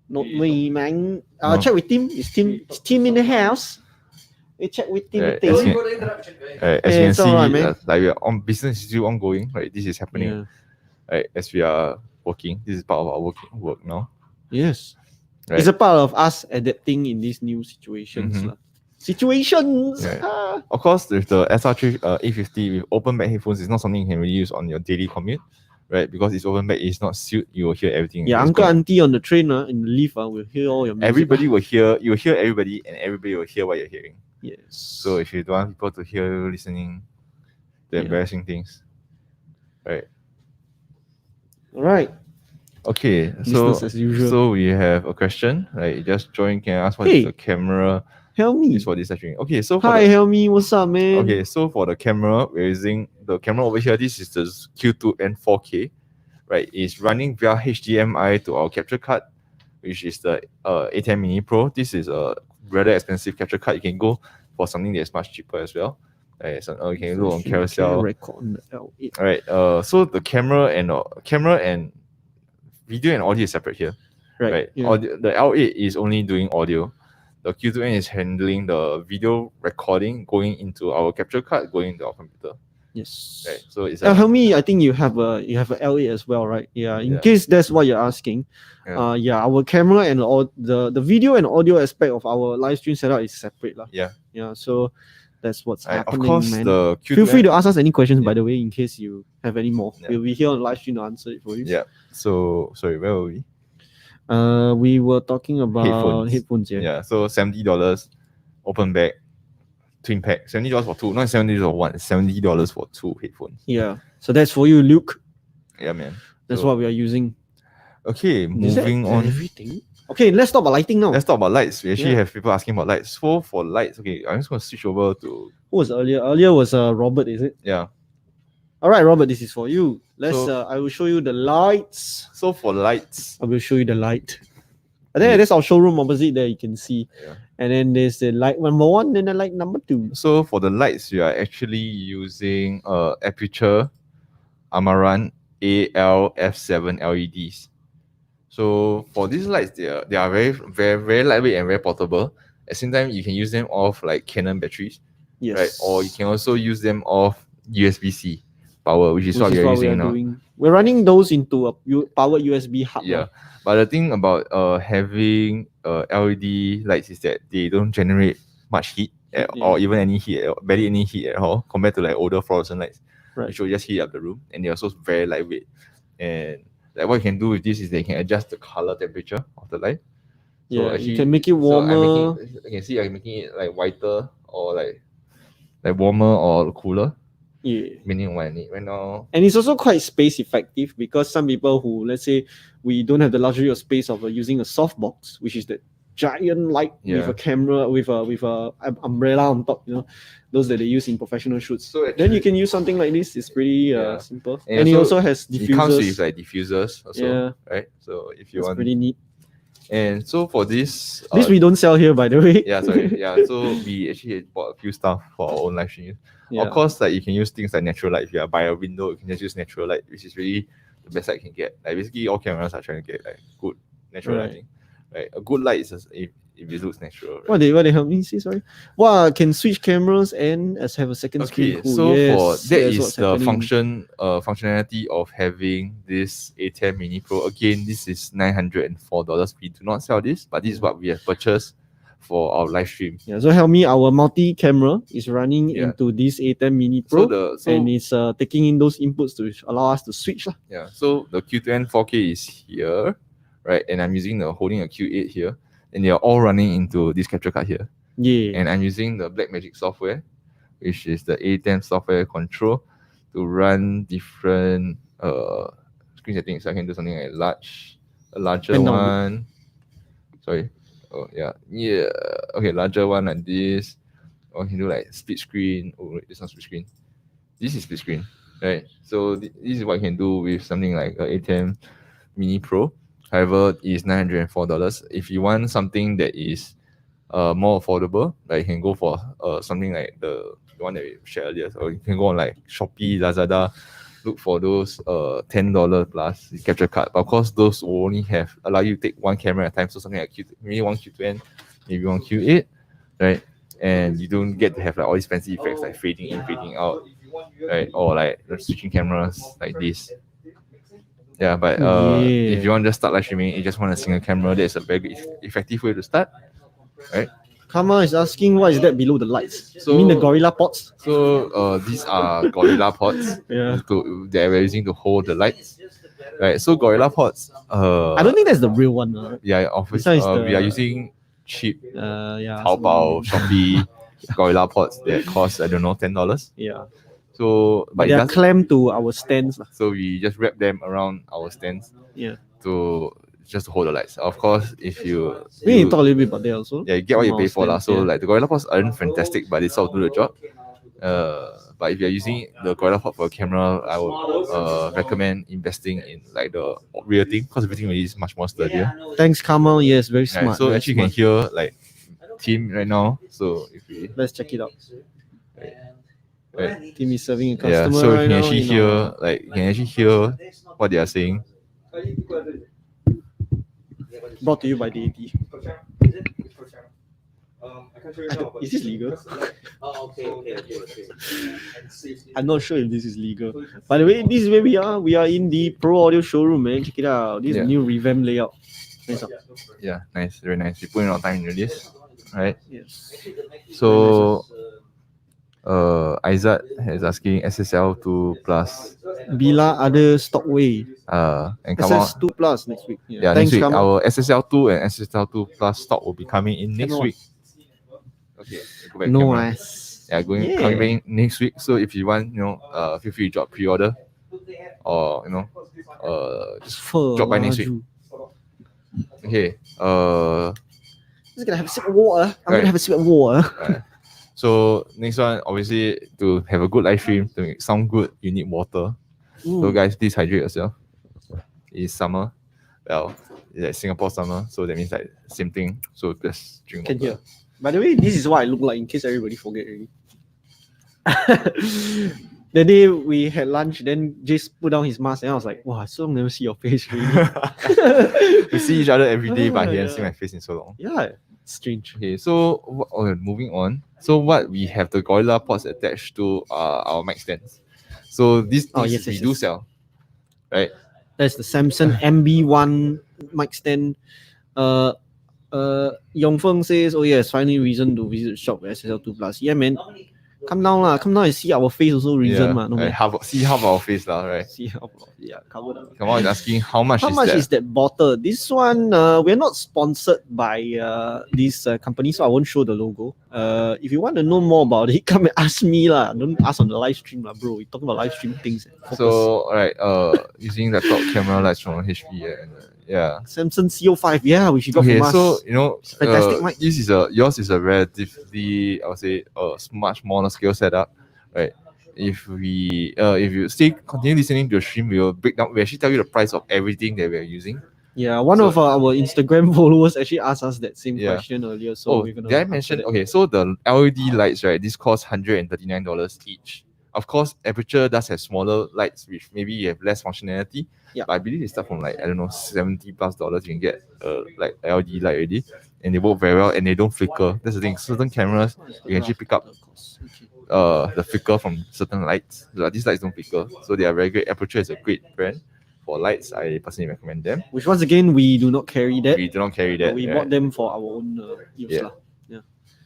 Not me, man. No. Check with Tim. Is Tim in the house? We check with Tim. Yeah, Tim. as Sorry you- for the interruption, guys. As you Yeah, can it's see, alright, man. like we are on business is still ongoing, right? This is happening, Yeah. right? As we are working, this is part of our work now. Yes. Right. It's a part of us adapting in these new situations. Mhm. lah. Situations! Yeah. Ah. Of course, with the SR850 with open back headphones, it's not something you can really use on your daily commute, right? Because it's open back, it's not sealed. You will hear everything. Yeah, that's uncle, going- auntie on the train, in the lift, will hear all your music. Everybody will hear. You will hear everybody, and everybody will hear what you're hearing. Yes. So if you don't want people to hear you listening, the Yeah. embarrassing things, right? All right. Okay, Business as usual. so we have a question. Right, just join. Can I ask what is Hey. the camera Helmi. is for this streaming? Okay, so for Hi, the, Helmi. What's up, man? okay, so for the camera, we're using the camera over here. This is the Q2N 4K, right? It's running via HDMI to our capture card, which is the A10 Mini Pro. This is a rather expensive capture card. You can go for something that's much cheaper as well. Right, so you can go on Carousel. Record on the L8. All right. So the camera and video and audio is separate here. Right. Yeah. Audio, the L8 is only doing audio. The Q2N is handling the video recording going into our capture card, going into our computer. Yes. Right. So it's Helmi, I think you have a L8 as well, right? Yeah. In Yeah. case that's what you're asking. Yeah. Our camera and the video and audio aspect of our live stream setup is separate, lah. Yeah. Yeah. So that's what's Right, happening, of course, man. the Q2N, Feel free to ask us any questions, by the way, in case you have any more. Yeah. We'll be here on live stream to answer it for you. Yeah. So sorry, where were we? We were talking about headphones. Yeah. So $70 open back twin pack. $70 for two, not $70 for one. $70 for 2 headphones. Yeah. So that's for you, Luke. Yeah, man. That's So- what we are using. Okay, Is that moving on. everything? Okay, let's talk about lighting now. Let's talk about lights. We actually Yeah. have people asking about lights. So for lights, okay, I'm just gonna switch over to Who was earlier? Earlier was Robert, is it? yeah. All right, Robert, this is for you. Let's. So- I will show you the lights. So for lights, I will show you the light. I think Yeah. that's our showroom opposite there. You can see. Yeah. And then there's the light number 1, then the light number 2. so for the lights, we are actually using Aperture Amaran AL-F7 LEDs. So for these lights, they are very lightweight and very portable. At the same time, you can use them off like Canon batteries, Yes. right? Or you can also use them off USB-C power, which is what we are using now. We're running those into a powered USB hub. Yeah, but the thing about having LED lights is that they don't generate much heat or even any heat, barely any heat at all, compared to like older fluorescent lights, Right. which will just heat up the room, and they're also very lightweight. And like what you can do with this is they can adjust the color temperature of the light. Yeah, actually- you can make it So warmer. you can see I'm making it like whiter or like warmer or cooler, Yeah. meaning what I need right now. And it's also quite space effective because some people who, let's say, we don't have the luxury of space of using a softbox, which is the giant light with Yeah. a camera with a umbrella on top, those that they use in professional shoots. So Then you can use something like this. It's pretty Yeah. simple, And and it also also has It comes with diffusers. like diffusers also, Yeah, right? So if you it's want, pretty neat. and so for this, This we don't sell here, by the way. yeah, sorry, yeah. So we actually bought a few stuff for our own live stream. Yeah. Of course, like you can use things like natural light. If you are by a window, you can just use natural light, which is really the best light you can get. Like basically, all cameras are trying to get like good natural Right. lighting. Right, a good light is if it looks natural. Right? What they help me see? Sorry. Wow, can switch cameras and have a second screen. Okay, Cool. so Yes, for that yes, is what's the happening. functionality of having this A10 Mini Pro. Again, this is $904. We do not sell this, but this is what we have purchased for our live stream. Yeah, so help me. Our multi-camera is running Yeah. into this A10 Mini Pro, and it's taking in those inputs to allow us to switch lah. Yeah, so the Q10 4K is here, right? And I'm holding a Q8 here, and they are all running into this capture card here. Yeah. And I'm using the Blackmagic software, which is the A10 software control, to run different screen settings. So I can do something like a larger Pen down one. Sorry. Oh yeah. Okay, larger one like this. Or I can do like split screen. Oh wait, this is not split screen. This is split screen, right? So this is what I can do with something like a A10 Mini Pro. However, it's $904. If you want something that is more affordable, like you can go for something like the one that we shared earlier. So you can go on like Shopee, Lazada, look for those $10 plus capture card. But of course, those will only allow you to take one camera at a time. So something like maybe one Q10, maybe one Q8, right? And you don't get to have like all these fancy effects like fading in, fading out, right? Or like switching cameras like this. Yeah, but if you want to just start live streaming, you just want a single camera, that's a very good, effective way to start, right? Kama is asking what is that below the lights? So, you mean the Gorilla pods? So these are Gorilla pods that we're using to hold the lights, right? So Gorilla pods. I don't think that's the real one. Yeah, obviously we are using cheap Taobao, Shopee Gorilla pods that cost $10. Yeah. So but they are clamped to our stands. So we just wrap them around our stands. Yeah. To hold the lights. Of course, if you we need to talk a little bit about that also. Yeah, you get what you pay for lah. So like the Gorilla pods aren't fantastic, but they sort of do the job. But if you're using the Gorilla pod for a camera, I would recommend investing in like the rear thing, because everything really is much more sturdier. Thanks, Kamal. Yes, very smart. Right, so very actually, smart. you can hear like team right now. So let's check it out. Right. Team is serving a customer. Yeah, so right you can actually hear what they are saying. Brought to you by DAT. Is this legal? Okay. I'm not sure if this is legal. By the way, this is where we are. We are in the Pro Audio showroom, man. Check it out. This is new revamp layout. Nice. Yeah, nice, very nice. We put in our time into this, right? Yes. So, Aizat is asking SSL2 plus. Bila ada stock way. And come on. SS2 plus next week. Yeah, thanks, next week. Kamal. Our SSL2 and SSL2 plus stock will be coming in next week. Okay, go back. Nice. Yeah, coming in next week. So if you want, feel free to drop pre-order, or just drop by next week. Okay. Just gonna have a sip of water. I'm gonna have a sip of water. Right. So next one, obviously, to have a good live stream, to make sound good, you need water. So guys, please hydrate yourself. It's summer. Well, it's like Singapore summer, so that means like same thing. So just drink water. Can hear. By the way, this is what I look like in case everybody forget already. The day we had lunch, then Jace put down his mask, and I was like, "Wow, so long never see your face really." We see each other every day, but he hasn't seen my face in so long. Yeah, strange. Okay, so moving on. So what we have the Gorilla pods attached to our mic stands. So these things we do sell, right? That's the Samsung MB1 mic stand. Yongfeng says, "Oh yes, finally reason to visit the shop at SSL2 Plus." Yeah, man. Come down and see our face also reason no see half our face right? See half cover that. Come on, is asking how much is that bottle? This one we're not sponsored by this company, so I won't show the logo. If you want to know more about it, come and ask me lah. Don't ask on the live stream lah, bro. We talking about live stream things. So alright, using laptop camera lights from HP and Samsung CO5, which you got from us. So fantastic mic. Yours is a relatively, I would say, much smaller scale setup, right? If you continue listening to the stream, we actually tell you the price of everything that we are using. Yeah, one of our Instagram followers actually asked us that same question earlier. So did I mention? Okay, so the LED lights, right? This costs $139 each, Of course, aperture does have smaller lights, which maybe you have less functionality. Yeah. But I believe they start from like, I don't know, $70+. You can get like LED light already, and they work very well and they don't flicker. That's the thing. Certain cameras you can actually pick up the flicker from certain lights. So these lights don't flicker, so they are very great. Aperture is a great brand for lights. I personally recommend them. Which once again we do not carry that. We do not carry but that. we right? bought them for our own use. Yeah.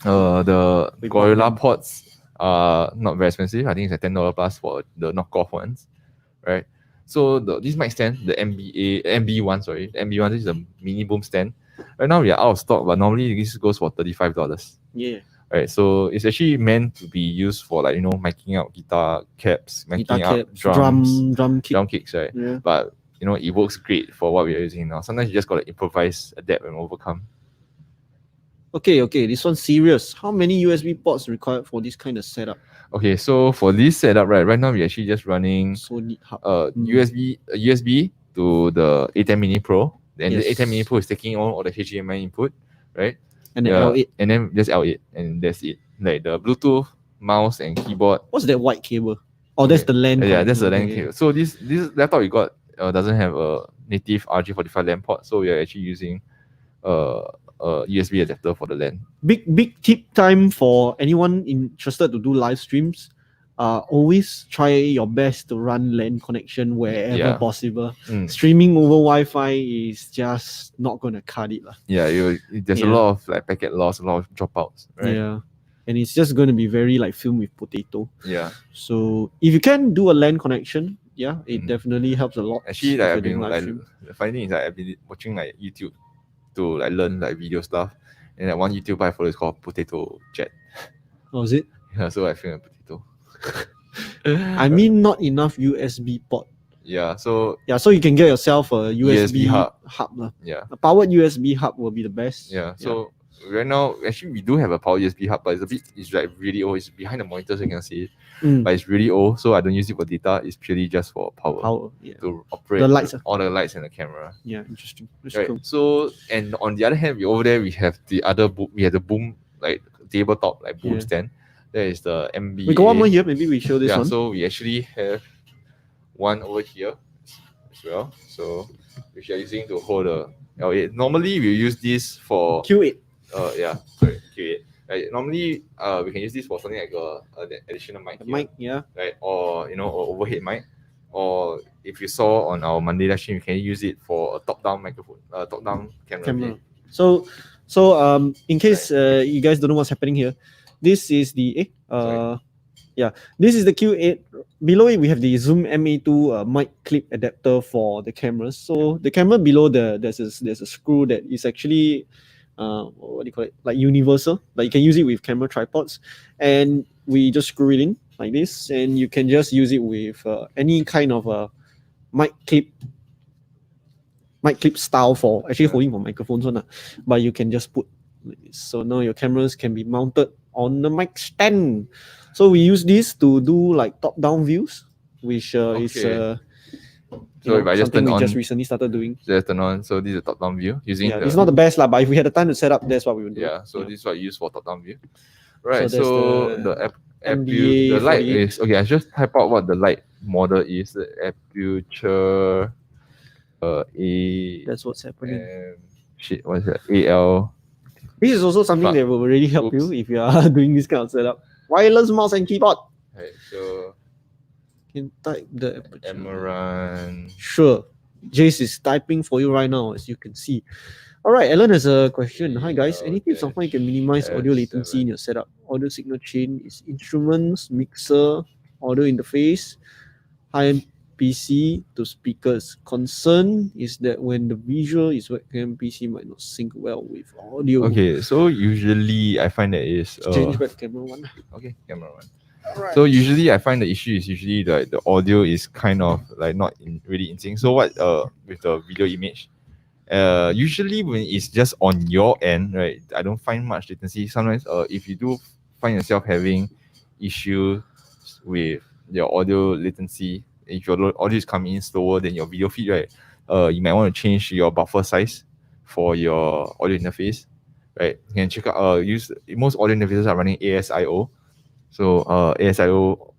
lah. The We bought Gorilla them. pods are not very expensive. I think it's like $10 plus for the knockoff ones, right? So this mic stand, the MB1, sorry, the MB1, this is a mini boom stand. Right now we are out of stock, but normally this goes for $35. Yeah. Right, so it's actually meant to be used for like, miking out guitar caps, miking Guitar out caps, drums, drum kit. drum kicks, right? Yeah. But it works great for what we are using now. Sometimes you just gotta improvise, adapt, and overcome. Okay, this one's serious. How many USB ports required for this kind of setup? Okay, so for this setup, right now we're actually just running Sony hub. USB to the A10 Mini Pro. And Yes. the A10 Mini Pro is taking on all the HDMI input, right? And then Yeah, L8. and then just L8, and that's it. Like the Bluetooth, mouse, and keyboard. What's that white cable? Oh, that's Okay. the LAN. Yeah, that's the LAN Okay. cable. So this laptop we got doesn't have a native RJ45 LAN port, so we are actually using a USB adapter for the LAN. Big tip time for anyone interested to do live streams. Always try your best to run LAN connection wherever Yeah. possible. Mm. Streaming over Wi-Fi is just not gonna cut it, lah. Yeah, there's a Yeah. lot of like packet loss, a lot of dropouts, right? Yeah, and it's just gonna be very like film with potato. Yeah. So if you can do a LAN connection, yeah, it Mm. definitely helps a lot. Actually, if like you're I've doing been live like stream. the funny thing is like I've been watching like YouTube to like learn like video stuff, and like one YouTuber I follow is called Potato Jet. Oh, is it? Yeah, so I feel like potato. I mean, not enough USB port. Yeah, so Yeah, so you can get yourself a USB hub. lah. yeah, A powered USB hub will be the best. yeah. So right now, actually, we do have a power USB hub, but it's like really old. It's behind the monitor, so you can see it. Mm. But it's really old, so I don't use it for data. It's purely just for power, Power. Yeah. to operate The lights, all the lights and the camera. Yeah, interesting. That's Right. cool. So, and on the other hand, over there we have the other we have the boom, like tabletop like boom Yeah. stand. There is the MBA. We got one more here. Maybe we show this Yeah, one. so we actually have one over here as well. So which we are using to hold the L8. Normally we use this for Q8. Q8. Right, normally we can use this for something like an additional mic, The here, mic. Yeah. right? Or or overhead mic. Or if you saw on our Monday live stream, you can use it for a top-down microphone, top-down camera. Camera. view. So in case you guys don't know what's happening here, this is the this is the Q8. Below it we have the Zoom MA2 mic clip adapter for the cameras. So the camera below there's a screw that is actually what do you call it, like universal, like you can use it with camera tripods, and we just screw it in like this, and you can just use it with any kind of a mic clip style for actually holding for microphones one, but you can just put like this. So now your cameras can be mounted on the mic stand. So we use this to do like top-down views, which is Okay. So if I just something turn we on, just recently started doing. just turn on. So this is a top-down view using Yeah, the, it's not the best lah, but if we had the time to set up, that's what we would do. yeah. So Yeah. this is what you use for top-down view. Right. So So, there's the the app MBA view, the light 48. is okay. I just type out what the light model is. The aperture, A. That's what's happening. Shit, what is that? AL. This is also something Fuck. that will really help Oops. you if you are doing this kind of setup. Wireless mouse and keyboard. Right. So You can type the aperture. Amaran. Sure. Jace is typing for you right now, as you can see. All right, Alan has a question. Hi guys, any tips on how you can minimize audio latency in your setup? Audio signal chain is instruments, mixer, audio interface, high-end PC to speakers. Concern is that when the visual is webcam, PC might not sync well with audio. Okay, so usually I find that is Change back camera one. okay, camera one. Alright. So usually I find the issue is usually the audio is kind of like not really in sync. So what with the video image, usually when it's just on your end, right, I don't find much latency. Sometimes if you do find yourself having issues with your audio latency, if your audio is coming in slower than your video feed, right, you might want to change your buffer size for your audio interface, right? You can check out most audio interfaces are running ASIO. So ASIO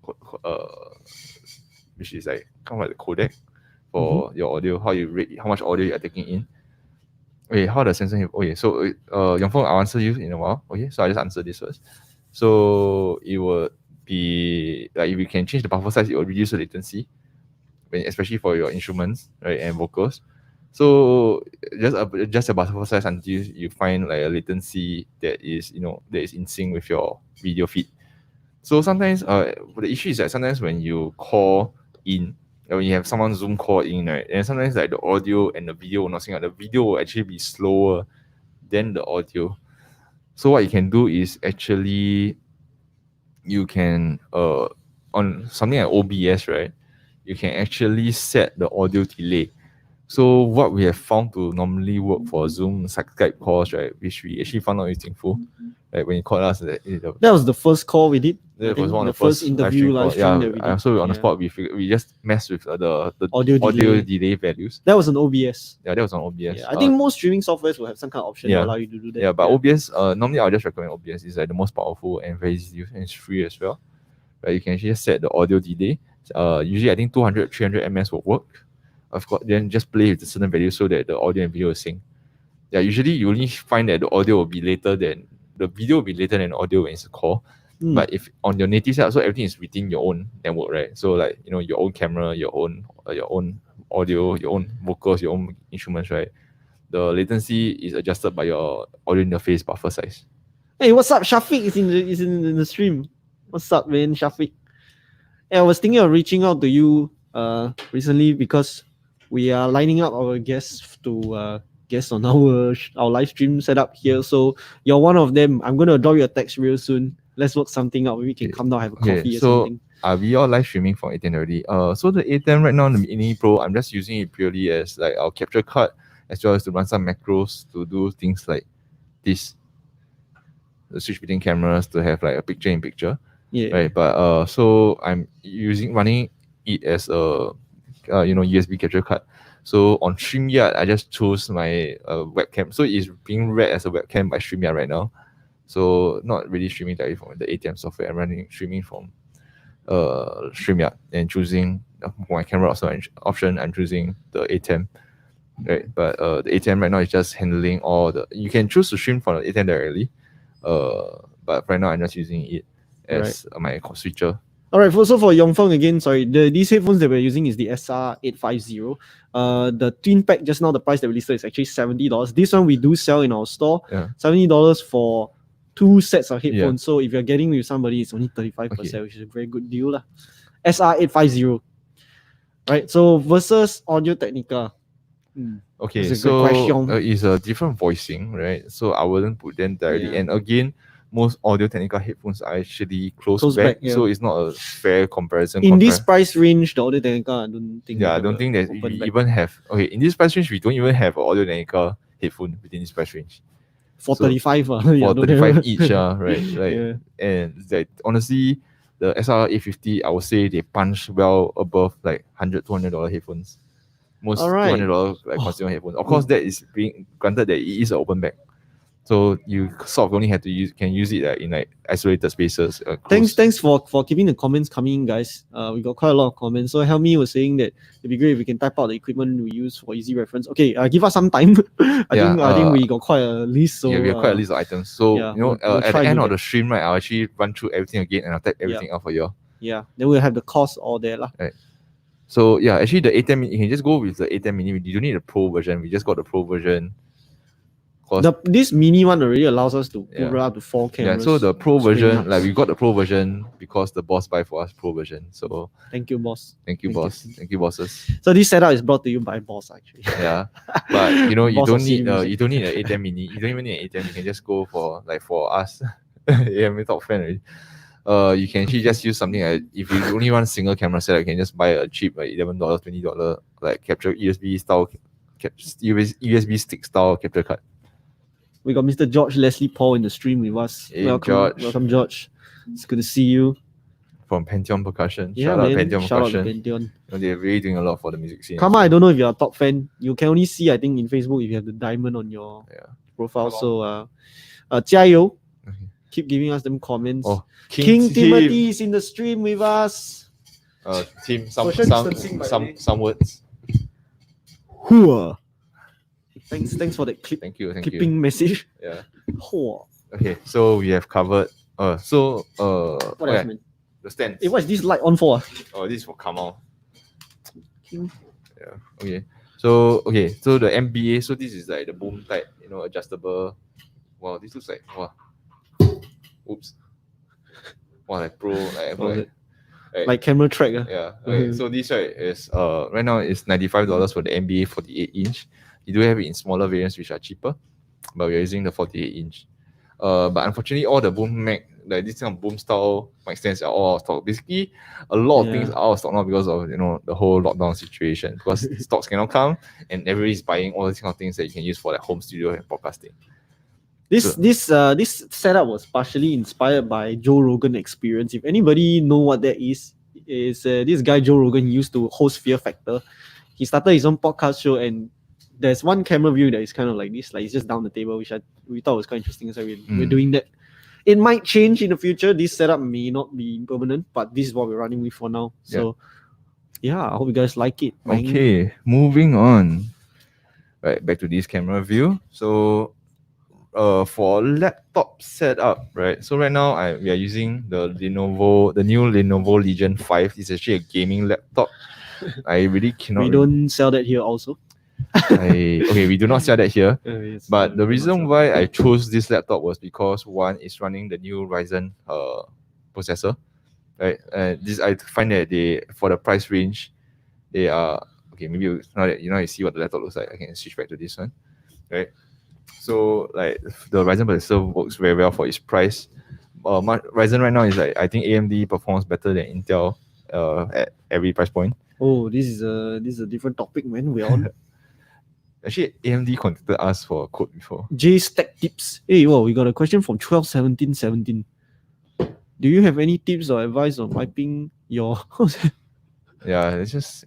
which is like kind of like the codec for your audio, how you rate how much audio you are taking in. Okay, how the sensor have, okay, so Yongfeng, I'll answer you in a while. Okay, so I just answer this first. So it would be like if you can change the buffer size, it will reduce the latency, especially for your instruments, right, and vocals. So just a buffer size until you find like a latency that is that is in sync with your video feed. So sometimes the issue is that sometimes when you call in, when you have someone Zoom call in, right, and sometimes like the audio and the video will not sync up. The video will actually be slower than the audio. So what you can do is actually you can on something like OBS, right, you can actually set the audio delay. So what we have found to normally work for Zoom Skype calls, right, which we actually found out using full, right, when you called us, that was the first call we did. that was one the of the first interview live stream that we did. So on the spot we just messed with the Audio delay values. That was on OBS. Yeah, that was on OBS. Yeah, I think most streaming softwares will have some kind of option to allow you to do that. Yeah, but OBS, normally I'll just recommend OBS. It's like the most powerful and very easy to use, and it's free as well. Right, you can actually just set the audio delay. Usually I think 200, 300 ms will work. Of course, then just play with a certain value so that the audio and video will sync. Yeah, usually you only find that the audio will be later than the video will be later than the audio when it's a call. But if on your native setup, so everything is within your own network, right? So like your own camera, your own audio, your own vocals, your own instruments, right? The latency is adjusted by your audio interface buffer size. Hey, what's up? Shafiq is in the stream. What's up, man? Shafiq. Hey, I was thinking of reaching out to you recently because we are lining up our guests to guests on our live stream setup here. So you're one of them. I'm gonna drop you a text real soon. Let's work something out. Maybe we can come down, have a coffee or something. We all live streaming from A10 already. So the A10 right now, the Mini Pro, I'm just using it purely as like our capture card, as well as to run some macros to do things like this. The switch between cameras to have like a picture in picture. Yeah. Right. But so I'm running it as a USB capture card. So on Streamyard, I just chose my webcam. So it's being read as a webcam by Streamyard right now. So not really streaming directly from the ATM software. I'm streaming from Streamyard and choosing my camera option. I'm choosing the ATM, right? But the ATM right now is just handling all the. You can choose to stream from the ATM directly, but right now I'm just using it as my switcher. All right, so for Yongfeng again, sorry, these headphones that we're using is the SR850. The twin pack just now, the price that we listed is actually $70. This one we do sell in our store, $70 for 2 sets of headphones. So if you're getting with somebody, it's only 35%, which is a very good deal lah. SR850. Right, so versus Audio Technica. Okay, so it's a different voicing, right? So I wouldn't put them directly. And again, most Audio Technica headphones are actually close back, so it's not a fair comparison. In this price range, the Audio Technica, I don't think. Yeah, I don't think that we even have. Okay, in this price range, we don't even have an Audio Technica headphone within this price range. For 35, for 35 each, right? Like, and like honestly, the SR850, I would say they punch well above like $100, $200 headphones. Most $200 like consumer headphones. Of course, that is being granted that it is an open back. So you sort of only have to use it in like isolated spaces. Thanks for keeping the comments coming in, guys. We got quite a lot of comments. So Helmi was saying that it'd be great if we can type out the equipment we use for easy reference. Okay, give us some time. I think we got quite a list. So we have quite a list of items. So we'll at the end of the stream, right, I'll actually run through everything again and I'll type everything out for you. Yeah, then we'll have the cost all there lah. Right. So yeah, actually the A10 mini, you can just go with the A10 mini. You don't need the Pro version. We just got the Pro version. This mini one already allows us to put up to 4 cameras. Yeah, so the Pro version, like we got the Pro version because the boss buy for us Pro version. So thank you, boss. Thank you, boss. Thank you, bosses. So this setup is brought to you by boss actually. Yeah, but you don't need an A10 mini. You don't even need an A10. You can just go for us. Yeah, I'm a top fan already. You can actually just use something like, if you only want single camera setup, you can just buy a cheap like $11, $20 like capture USB style, USB stick style capture card. We got Mr. George Leslie Paul in the stream with us. Hey, George. Welcome, George. It's good to see you. From Pantheon Percussion. Yeah, Shout out Pantheon Percussion. Pantheon. They're really doing a lot for the music scene. Kama, I don't know if you're a top fan. You can only see, I think, in Facebook if you have the diamond on your profile. So, jiayo. Keep giving us them comments. Oh, King Timothy is in the stream with us. Team, some Social some distancing, by the some way. some words. Hua. Thanks for that Thank you. clipping message. Yeah. Hua. Okay, so we have covered. What okay, else, man? the stands. Hey, what is this light on for? Oh, this is for Kamal. King. Yeah. So the MBA. So this is like the boom type, adjustable. Wow, this looks like wow. Oops. Wow, like pro, Like camera track. yeah. Okay. So this is right now is $95 for the MBA 48-inch. You do have it in smaller variants which are cheaper, but we're using the 48-inch. But unfortunately, all the boom mic, like this kind of boom style mic stands are all out of stock. Basically, a lot of things are out of stock now because of the whole lockdown situation. Because stocks cannot come, and everybody's buying all these kind of things that you can use for like home studio and podcasting. This setup was partially inspired by Joe Rogan Experience. If anybody know what that is this guy Joe Rogan used to host Fear Factor. He started his own podcast show, and there's one camera view that is kind of like this, like it's just down the table, which we thought was quite interesting. So we're doing that. It might change in the future. This setup may not be permanent, but this is what we're running with for now. So I hope you guys like it. Okay, moving on. Right, back to this camera view. So for laptop setup, right? So right now we are using the new Lenovo Legion 5. It's actually a gaming laptop. I really cannot. We don't sell that here also. We do not sell that here. Yes, But the reason why I chose this laptop was because one is running the new Ryzen processor, right? This I find that for the price range, they are okay. Maybe now that you see what the laptop looks like, I can switch back to this one, right? So like the Ryzen processor works very well for its price. Ryzen right now is like I think AMD performs better than Intel at every price point. Oh, this is a different topic, man. We're on. Actually, AMD contacted us for a quote before. Jace Tech Tips. Hey, we got a question from 121717. Do you have any tips or advice on wiping your... Yeah, it's just...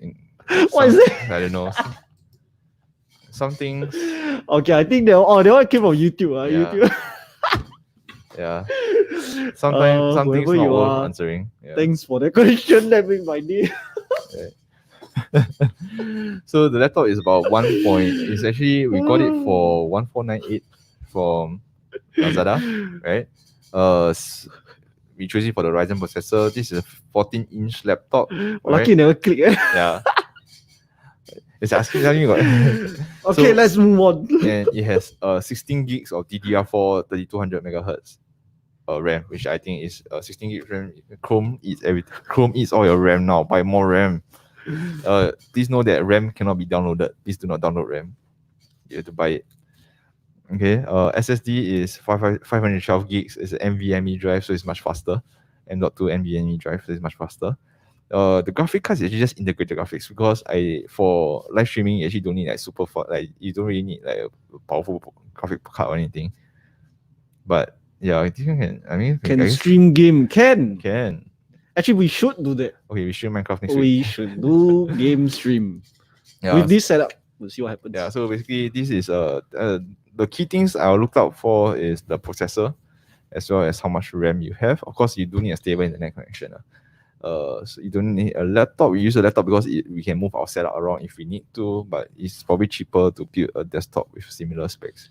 What is it? I don't know. Something... Okay, I think they all came from YouTube. Yeah. YouTube. Yeah. Sometimes something's whoever not you worth are, answering. Yeah. Thanks for that question. That made my day. So the laptop is about it's actually we got it for 1498 from Lazada, right? We chose it for the Ryzen processor. This is a 14-inch laptop. Lucky never click. Yeah. It's asking you got. Okay, let's move on. And it has 16 gigs of DDR4 3200 megahertz RAM, which I think is 16 gig RAM. Chrome eats everything. Chrome eats all your RAM now. Buy more RAM. Please know that RAM cannot be downloaded. Please do not download RAM. You have to buy it. Okay. SSD is 512 gigs. It's an NVMe drive, so it's much faster. M.2 NVMe drive, so it's much faster. The graphic card is actually just integrated graphics because for live streaming you actually don't need like super you don't really need like a powerful graphic card or anything. But yeah, I think can stream game can. Actually, we should do that. Okay, we stream Minecraft next week. We should do game stream. Yeah. With this setup, we'll see what happens. Yeah, so basically this is the key things I'll look out for is the processor as well as how much RAM you have. Of course, you do need a stable internet connection. So you don't need a laptop. We use a laptop because we can move our setup around if we need to, but it's probably cheaper to build a desktop with similar specs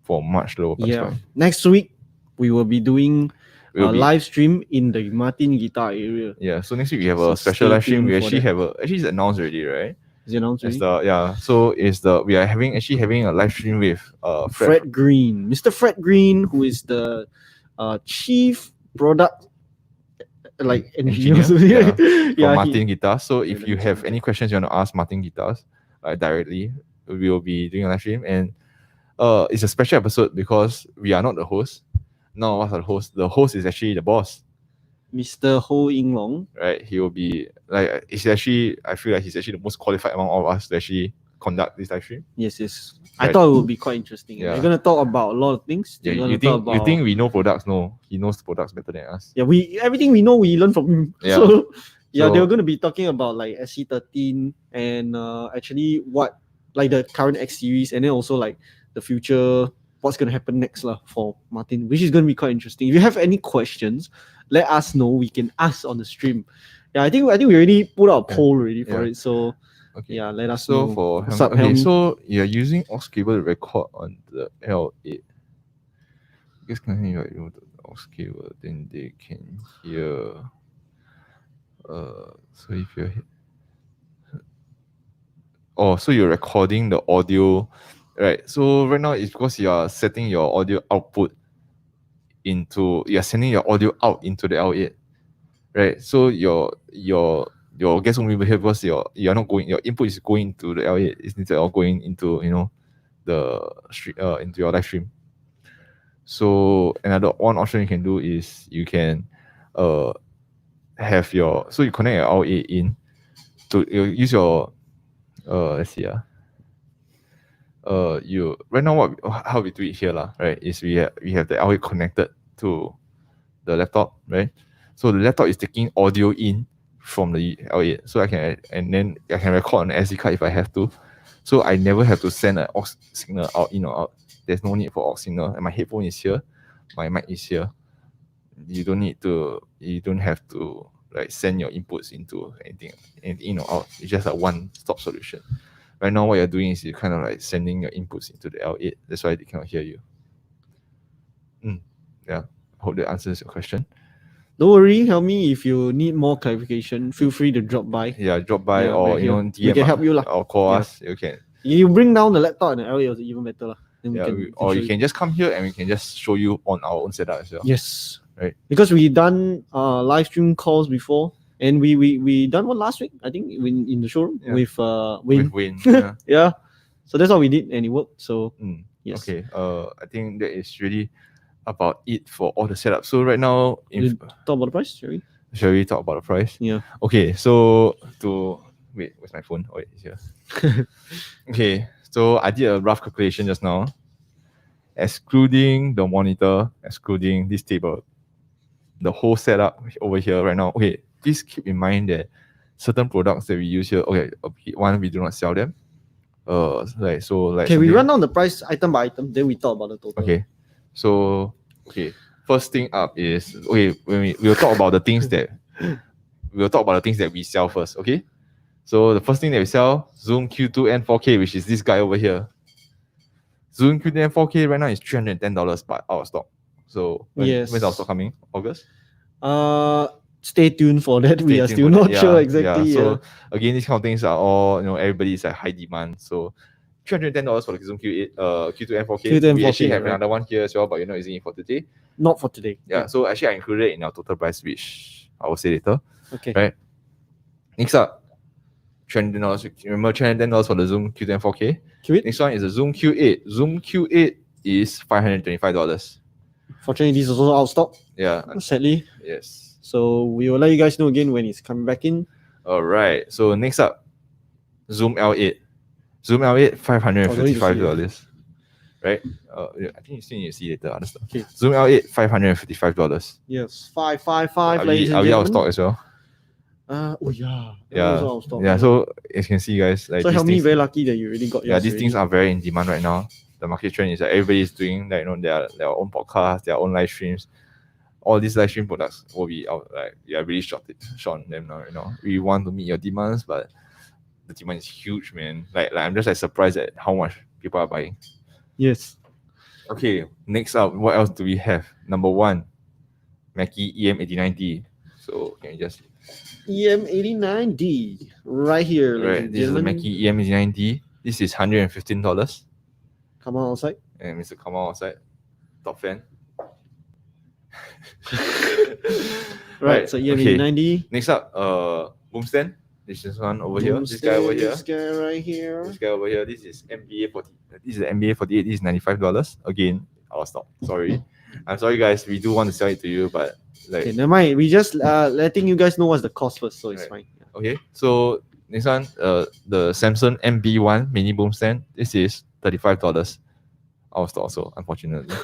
for much lower price point. Next week we will be doing a live stream in the Martin Guitar area. Yeah, so next week we have a special live stream. We actually actually it's announced already, right? Is it announced already? We are having a live stream with Fred Green, Mr. Fred Green, who is the chief product engineer for Martin Guitars. So if you have any questions you want to ask Martin Guitars directly, we will be doing a live stream, and it's a special episode because we are not the host. None of us are the host. The host is actually the boss, Mr. Ho Ying Long. Right, he will be I feel like he's actually the most qualified among all of us to actually conduct this live stream. Yes. Right. I thought it would be quite interesting. Yeah. We're gonna talk about a lot of things. Yeah, you think we know products? No, he knows products better than us. Yeah, everything we know we learn from him. Yeah. So they're gonna be talking about like SC13 and actually what like the current X series, and then also like the future, what's gonna happen next for Martin, which is gonna be quite interesting. If you have any questions, let us know. We can ask on the stream. Yeah, I think we already put out a Yeah. poll already for Yeah. it. So Okay. yeah, let us So know. for What's up, okay, Helmi? so you're using aux cable to record on the L8. Because can you remove the aux cable, then they can hear. So if you're so you're recording the audio, right? So right now it's because you are setting your audio output you're sending your audio out into the L8, right? So your guest won't be here because your input is going to the L8, it's instead of going into the into your live stream. So another one option you can do is you can have you connect your L8 in to use your let's see you right now how we do it here right, is we have the L8 connected to the laptop, right? So the laptop is taking audio in from the L8, so I can record on the SD card if I have to. So I never have to send an aux signal out in or out. There's no need for aux signal. And my headphone is here, my mic is here. You don't have to like send your inputs into anything in or out. It's just a one-stop solution. Right now, what you're doing is you're kind of like sending your inputs into the L8. That's why they cannot hear you. Yeah, hope that answers your question. Don't worry, help me if you need more clarification. Feel free to drop by. Yeah, drop by Yeah, or we're here. DM We can help you lah. or call Yeah. us. You can. You bring down the laptop and the LA, even better lah. Then Yeah, we or show you can just come here and we can just show you on our own setup as well. Yes. Right. Because we done live stream calls before, and we done one last week. I think in the showroom with Wayne. With Wayne. Yeah. Yeah. So that's what we did, and it worked. So yes. Okay. I think that is really about it for all the setup. So right now, Talk about the price, shall we? Shall we talk about the price? Yeah. Okay. So wait, where's my phone? Oh, wait, it's here. Okay. So I did a rough calculation just now, excluding the monitor, excluding this table, the whole setup over here right now. Okay, please keep in mind that certain products that we use here, one, we do not sell them. Okay, we run down the price item by item, then we talk about the total. Okay, so first thing up is we'll talk about the things that we sell first. Okay, so the first thing that we sell, Zoom Q2N 4K, which is this guy over here. Zoom Q2N 4K right now is $310, but out of stock. So when's our stock coming? August? Stay tuned for that. We are still not sure exactly. Yeah. So again, these kind of things are all everybody is at high demand. So $310 for the Zoom Q8, Q2N 4K. We actually have another one here as well, but you're not using it for today. Not for today. Yeah. So actually, I included it in our total price, which I will say later. Okay. Right. Next up, $310. Remember $310 for the Zoom Q2N 4K. Q8. Next one is the Zoom Q8. Zoom Q8 is $525. Fortunately, this is also out of stock. Yeah. Sadly. Yes. So we will let you guys know again when it's coming back in. All right. So next up, Zoom L8. Zoom L8, $555. Right? I think you still need to see later. Other stuff. Okay. Zoom L8, $555. Yes, 555. Are we out of stock as well? Yeah. Yeah. So as you can see, guys, like so help me, very lucky that you really got. Yeah, these things are very in demand right now. The market trend is that everybody is doing their own podcasts, their own live streams. All these live stream products will be out. Like really short on them now. We want to meet your demands, but the demand is huge, man. Like I'm just surprised at how much people are buying. Yes. Okay. Next up, what else do we have? Number one, Mackie EM89D. So can you just EM89D right here. Right. This is the Mackie EM89D. This is $115. Come on outside. And Mr. Come on outside. Top fan. Right. So EM89D. Next up, boom stand. This is one over here. This guy over here. This guy right here. This guy over here. This is MBA 40. This is the MBA 48. This is $95. Again, our stock. Sorry. I'm sorry, guys. We do want to sell it to you, but okay, never mind. We just letting you guys know what's the cost first, so it's fine. Yeah. Okay. So next one, the Samsung MB1 mini boom stand. This is $35. Our store also, unfortunately.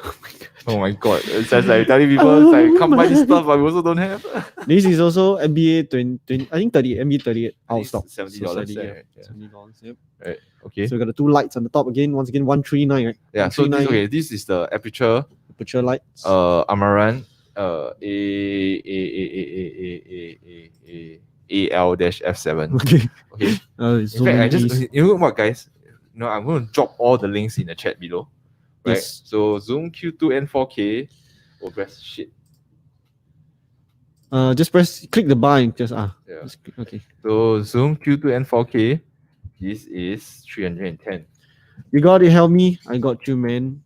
Oh my god. It's just like telling people come buy this stuff, but we also don't have. This is also MBA 20 I think 30 MB 38 out of stock. $70. So Yeah. $70. Yep. Right. Okay. So we got the two lights on the top again. Once again, 139, right? Yeah. So this is the aperture lights. Amaran AL-F7. Okay. Okay. It's In so fact, many I just keys. you know what, guys? I'm going to drop all the links in the chat below. Right. Yes. So Zoom Q2 and 4K. Oh, press shit. Just click the bar and just Yeah. just click, okay. So Zoom Q2 and 4K. This is 310. You got it, help me. I got you, man.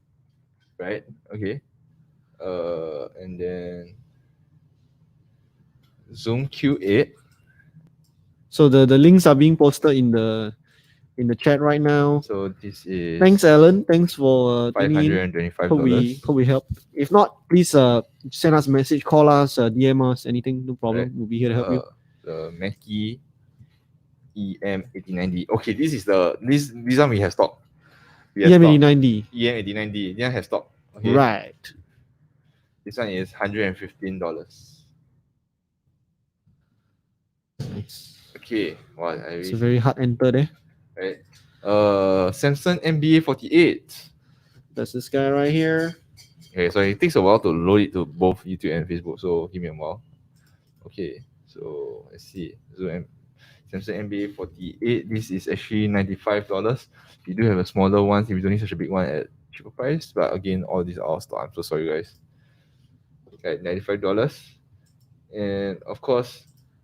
Right. Okay. And then Zoom Q8. So the links are being posted in the chat right now. So this is Thanks, Alan. Thanks for tuning in. $525. Hope we help. If not, please send us a message, call us, DM us, anything. No problem. Right. We'll be here to help you. The Mackie EM89D. Okay, this is this one we have stock. EM89D. EM89D. This one has stock. Okay. Right. This one is $115. Nice. Okay. Wow, It's a very hard enter there. right. Samsung NBA 48. That's this guy right here. Okay, so it takes a while to load it to both YouTube and Facebook, so give me a while. Okay, so let's see. Samsung NBA 48. This is actually $95. You do have a smaller one if you don't need such a big one at cheaper price, but again, all these are all stock. I'm so sorry, guys. At $95. And of course,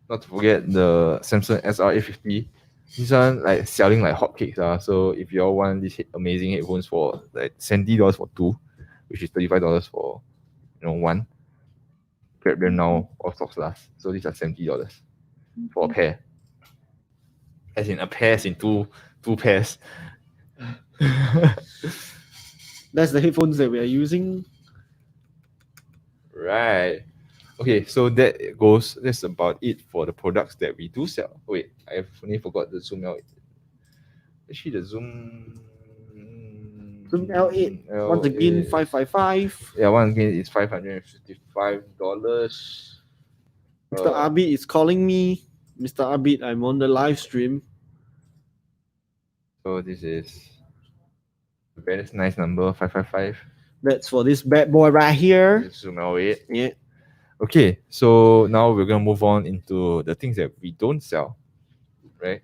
not to forget the Samsung SR850. This one like selling like hotcakes. So if you all want these amazing headphones for like $70 for two, which is $35 for one, grab them now or stocks last. So these are $70 for a pair. As in a pair, as in two pairs. That's the headphones that we are using. Right. Okay, so that's about it for the products that we do sell. Wait, I only forgot the Zoom L8. Actually, the Zoom L8. Once again, 555. Yeah, once again, it's $555. Mr. Abid is calling me. Mr. Abid, I'm on the live stream. So this is a very nice number, 555. That's for this bad boy right here. Zoom L8. Yeah. Okay, so now we're gonna move on into the things that we don't sell, right?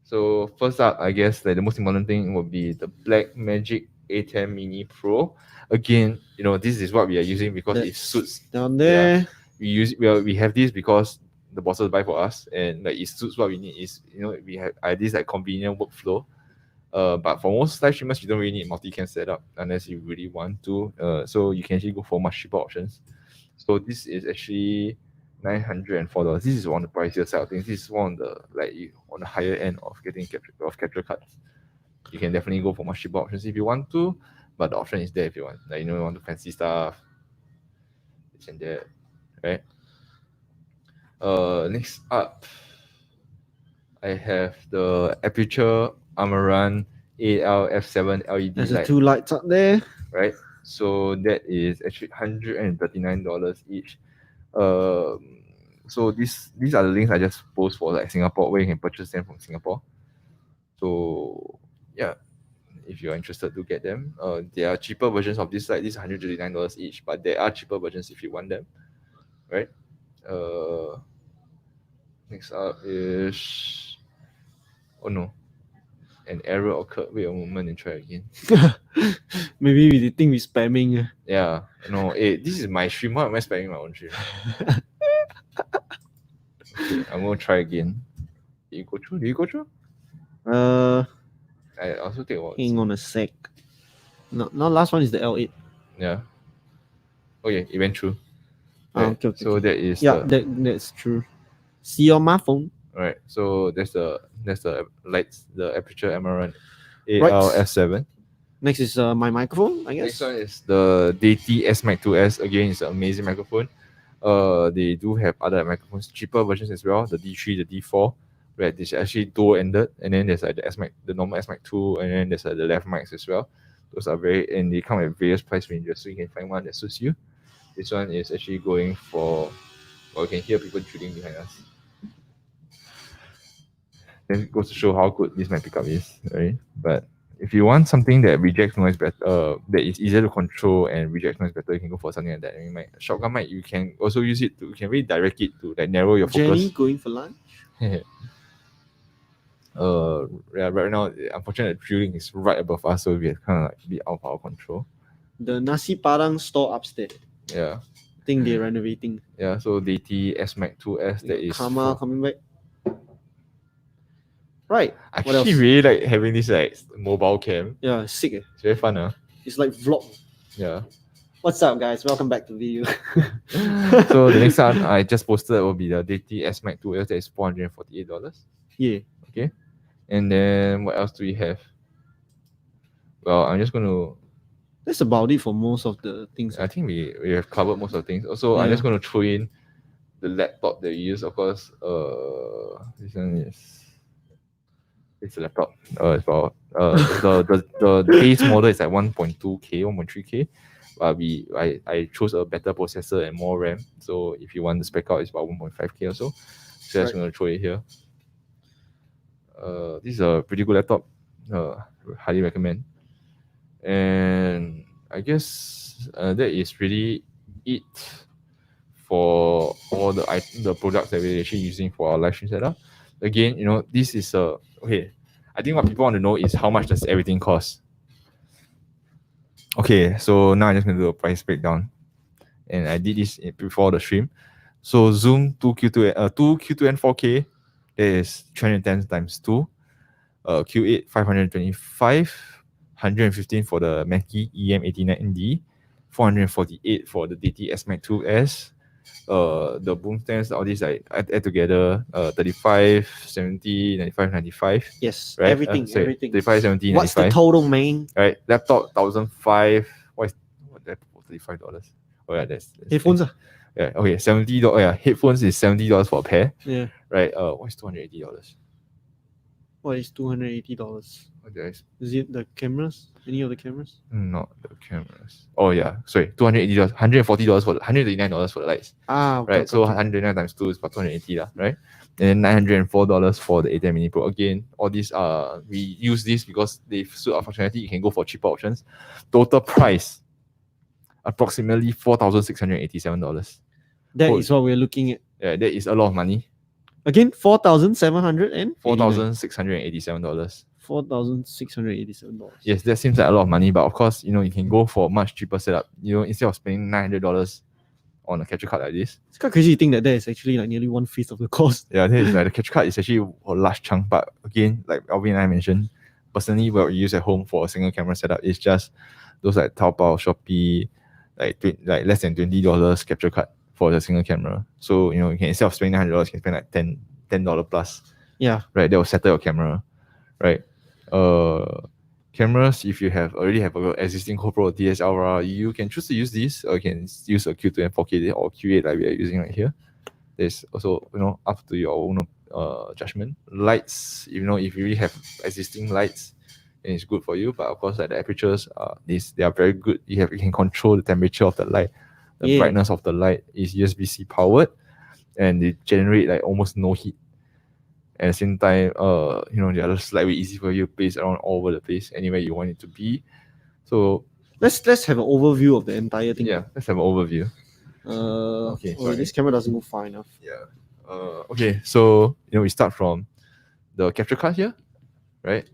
So first up, I guess like the most important thing would be the Blackmagic A10 Mini Pro. Again, this is what we are using because it suits down there. Yeah, we have this because the bosses buy for us, and like it suits what we need. Is we have this like convenient workflow. But for most live streamers, you don't really need multi-cam setup unless you really want to. So you can actually go for much cheaper options. So this is actually $904. This is on the pricier side of things. This is one of the on the higher end of getting capture cards. You can definitely go for much cheaper options if you want to, but the option is there if you want. Like you want the fancy stuff, this and that, right? Next up, I have the Aperture Amaran AL-F7 LED There's light. the two lights up there. Right? So that is actually $139 each. So these are the links I just post for like Singapore, where you can purchase them from Singapore. So yeah, if you're interested to get them, there are cheaper versions of this light. These are $139 each, but there are cheaper versions if you want them, right? Next up is an error occurred. Wait a moment and try again. Maybe we think we're spamming. Yeah, no. This is my stream. Why am I spamming my own stream? Okay, I'm gonna try again. Did you go through? I also take a while. Hang on a sec. No, last one is the L8. Yeah. Okay, it went through. Right. Okay. So that is that's true. See on my phone. Right. So that's the lights, the Aperture Amaran AL-F7. Next is my microphone, I guess. Next one is the Deity S-Mic 2S. Again, it's an amazing microphone. They do have other microphones, cheaper versions as well. The D3, the D4, right? This is actually dual-ended, and then there's like the S-Mic, the normal S-Mic 2, and then there's like the left mics as well. Those are and they come at various price ranges, so you can find one that suits you. This one is actually going for, you can hear people drilling behind us. Then it goes to show how good this mic pickup is, right? But if you want something that rejects noise better, that is easier to control and rejects noise better, you can go for something like that. Shotgun mic, you can also use it to, you can really direct it to like narrow your focus. Jenny going for lunch? Yeah, right now, unfortunately, the drilling is right above us, so we're kind of like a bit out of our control. The Nasi Padang store upstairs. Yeah, I think they're renovating. yeah. So DT S-Max 2S, that is Karma coming back. Right. I What else? actually really like having this like mobile cam. Yeah, sick. It's very fun, It's like vlog. Yeah. What's up, guys? Welcome back to the video. So the next one I just posted will be the DT S-Max 2S, that is $448. Yeah. Okay. And then what else do we have? Well, I'm just gonna. That's about it for most of the things. I think we have covered most of the things. Also, I'm Yeah. just gonna throw in the laptop that we use. Of course, this one is. It's a laptop. It's about the base model is like 1.2K, 1.3K. But I chose a better processor and more RAM. So if you want the spec out, it's about 1.5K or so. So I'm just gonna throw it here. This is a pretty good laptop. Highly recommend. And I guess that is really it for all the products that we're actually using for our live stream setup. Again, this is okay. I think what people want to know is how much does everything cost. Okay, so now I'm just gonna do a price breakdown, and I did this before the stream. So Zoom 2Q2N 4K, that is 310 times 2. Q8 525, 115 for the Mackie EM89ND, 448 for the DT S-Max 2S. The boom stands, all these like add together, 35, 70, 95, 95. Yes, Right? everything. 35, 70, What's 95. the total, man? Right, laptop 1,005. What that for $35? Oh yeah, that's Headphones. Yeah, okay, $70. Oh yeah, headphones is $70 for a pair. Yeah. Right. What's $280? What is $280? What did I Is it the cameras? Any of the cameras? Not the cameras. Oh yeah, sorry, $280, $140 for $139 for the lights. Okay, Right, so 109 times 2 is about 280 right? And then $904 for the A10 Mini Pro. Again, all these we use this because they suit our functionality. You can go for cheaper options. Total price approximately $4,687. That is what we're looking at. Yeah, that is a lot of money. Again, 4,700 and $4,687. $4,687. Yes, that seems like a lot of money, but of course, you can go for a much cheaper setup. Instead of spending $900 on a capture card like this. It's quite crazy to think that is actually like nearly 1/5 of the cost. Yeah, that is like the capture card is actually a large chunk, but again, like Elvin and I mentioned, personally, what we use at home for a single camera setup is just those like Taobao, Shopee, like less than $20 capture card for the single camera. So you can, instead of spending $900, you can spend like $10 plus. Yeah. Right, that will settle your camera. Right. Cameras, if you already have an existing GoPro DSLR, you can choose to use this, or you can use a Q2 and 4K or Q8 like we are using right here. There's also up to your own judgment. Lights, if you really have existing lights, then it's good for you. But of course, like the apertures, they are very good. You can control the temperature of the light, the brightness of the light is USB-C powered, and they generate like almost no heat. At the same time, they are just slightly easy for you to place around all over the place, anywhere you want it to be. So let's have an overview of the entire thing. Yeah, let's have an overview. Okay. This camera doesn't go far enough. Yeah. Okay, so we start from the capture card here, right?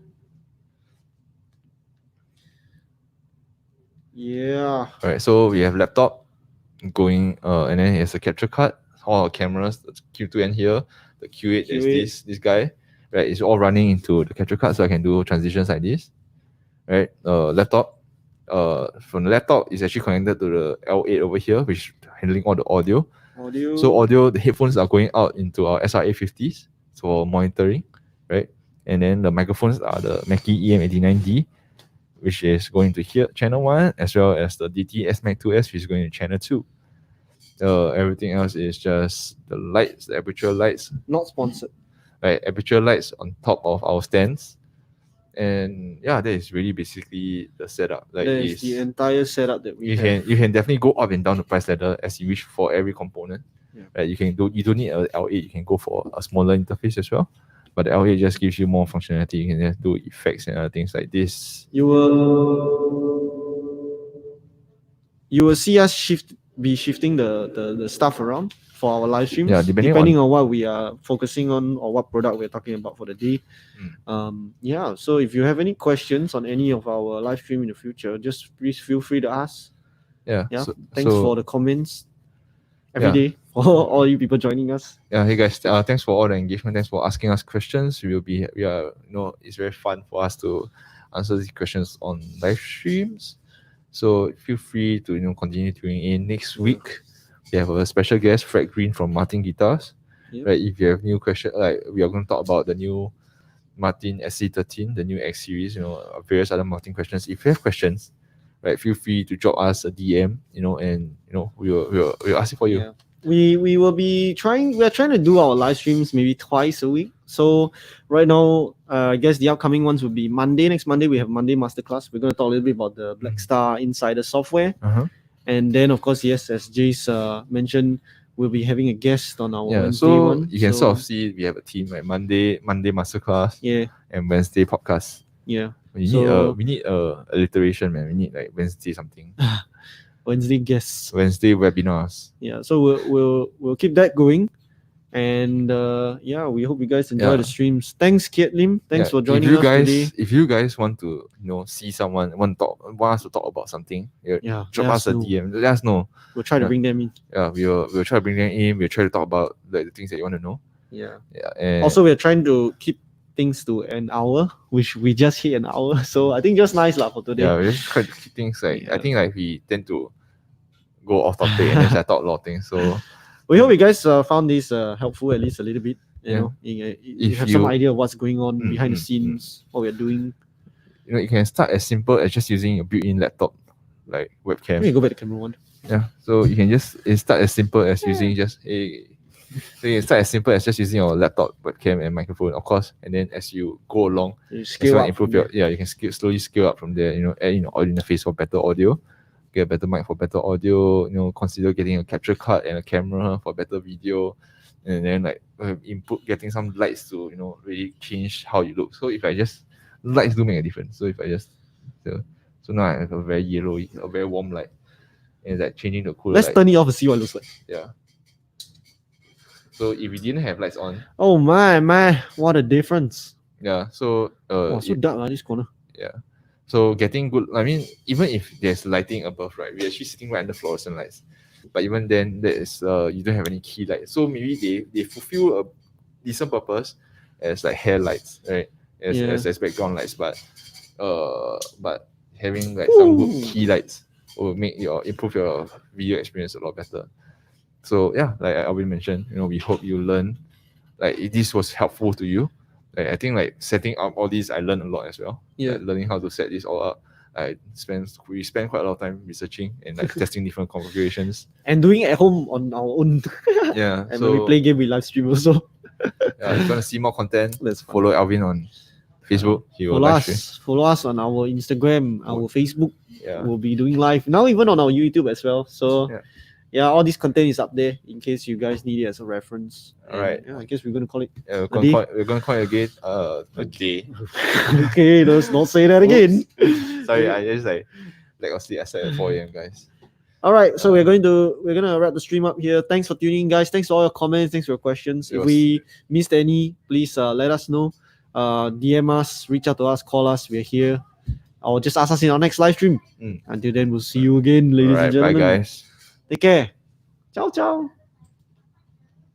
Yeah. Alright, so we have laptop going, and then here's a capture card. All our cameras, the Q2N here, the Q8 is this guy, right? It's all running into the capture card, so I can do transitions like this, right? Laptop. From the laptop, it's actually connected to the L8 over here, which is handling all the audio. So the headphones are going out into our SR850s for monitoring, right? And then the microphones are the Mackie EM89D, which is going to here, channel 1, as well as the DT S-Max 2S, which is going to channel 2. Everything else is just the lights, the aperture lights. Not sponsored. Right, aperture lights on top of our stands. And yeah, that is really basically the setup. Like that is the entire setup that we have. You can definitely go up and down the price ladder as you wish for every component. Yeah. Right, you don't need a L8, you can go for a smaller interface as well. But the L8 just gives you more functionality. You can just do effects and other things like this. You will see us shift be shifting the stuff around for our live streams. Yeah, depending on what we are focusing on or what product we're talking about for the day. Yeah. So if you have any questions on any of our live stream in the future, just please feel free to ask. Yeah. Yeah. So, Thanks so, for the comments every Yeah. day for all you people joining us. Yeah, hey guys, thanks for all the engagement. Thanks for asking us questions. We are, it's very fun for us to answer these questions on live streams. So feel free to continue tuning in. Next week, we have a special guest, Fred Green from Martin Guitars. Yep. Right, if you have new questions, like we are going to talk about the new Martin SC13, the new X series, various other Martin questions. If you have questions, right, feel free to drop us a DM, and we'll ask it for you. Yeah. We will be trying. We are trying to do our live streams maybe twice a week. So right now, I guess the upcoming ones will be Monday. Next Monday we have Monday Masterclass. We're going to talk a little bit about the Blackstar Insider software, and then of course, yes, as Jace mentioned, we'll be having a guest on our Wednesday so one. you can sort of see we have a team, like Monday Masterclass, Yeah, and Wednesday podcast. yeah. We need alliteration, man. We need like Wednesday something. Wednesday guests. Wednesday webinars. Yeah, so we'll keep that going, and yeah, we hope you guys enjoy Yeah. the streams. Thanks, Kiet Lim. Thanks for joining if you us guys, today. If you guys want to see someone, want us to talk about something, Yeah, drop let us a know. DM. Let us know. We'll try to Yeah. bring them in. Yeah, we'll try to bring them in. We'll try to talk about the things that you want to know. Yeah. Yeah, and Also, we're trying to keep things to an hour, which we just hit an hour. So I think just nice lah for today. yeah, we just try to keep things like I Yeah. think like we tend to go off topic and then I talk a lot of things. So We hope you guys found this helpful at least a little bit. You If have some you- idea of what's going on behind the Mm, scenes, what we're doing. you can start as simple as just using your built-in laptop, like Let webcam. me go back to camera one. Yeah, so you can just start as simple as using just a. So you can start as simple as just using your laptop, webcam, and microphone, of course. And then as you go along, You as you scale want up. to improve you can slowly scale up from there. Add in your audio interface for better audio, get a better mic for better audio. Consider getting a capture card and a camera for better video, and then getting some lights to really change how you look. So if I just lights do make a difference. So if I just so now I have a very yellow, a very warm light, and it's like changing the color. Let's turn it off and see what it looks like. Yeah. So if we didn't have lights on, Oh my, what a difference. yeah. So Oh, so dark this corner. so getting good. I mean, even if there's lighting above, right, we're actually sitting right under fluorescent lights. But even then, that is you don't have any key light. So maybe they fulfill a decent purpose as like hair lights, right? As background lights, but having like some good key lights will improve your video experience a lot better. So yeah, like I already mentioned, we hope you learn. Like if this was helpful to you. Like I think like setting up all these, I learned a lot as well. Yeah. Like, learning how to set this all up. We spend quite a lot of time researching and like testing different configurations. And doing it at home on our own. Yeah. And so when we play game, we live stream also. if you want to see more content, That's fun. follow Elvin on Facebook. He will Follow live stream. us. Follow us on our Instagram, our Facebook. Yeah. We'll be doing live now, even on our YouTube as well. So Yeah. all this content is up there in case you guys need it as a reference. And, Alright. yeah, I guess we're gonna call it. We're day. gonna call it again. A day. Okay, let's not say that again. Sorry, I just like of sleep. I slept at 4 a.m. guys. All right, so we're gonna wrap the stream up here. Thanks for tuning in, guys. Thanks for all your comments. Thanks for your questions. It If was- we missed any, please let us know. DM us, reach out to us, call us. We're here. Or just ask us in our next live stream. Mm. Until then, we'll see you again, ladies and Alright, bye gentlemen. guys. Take care. Ciao, ciao.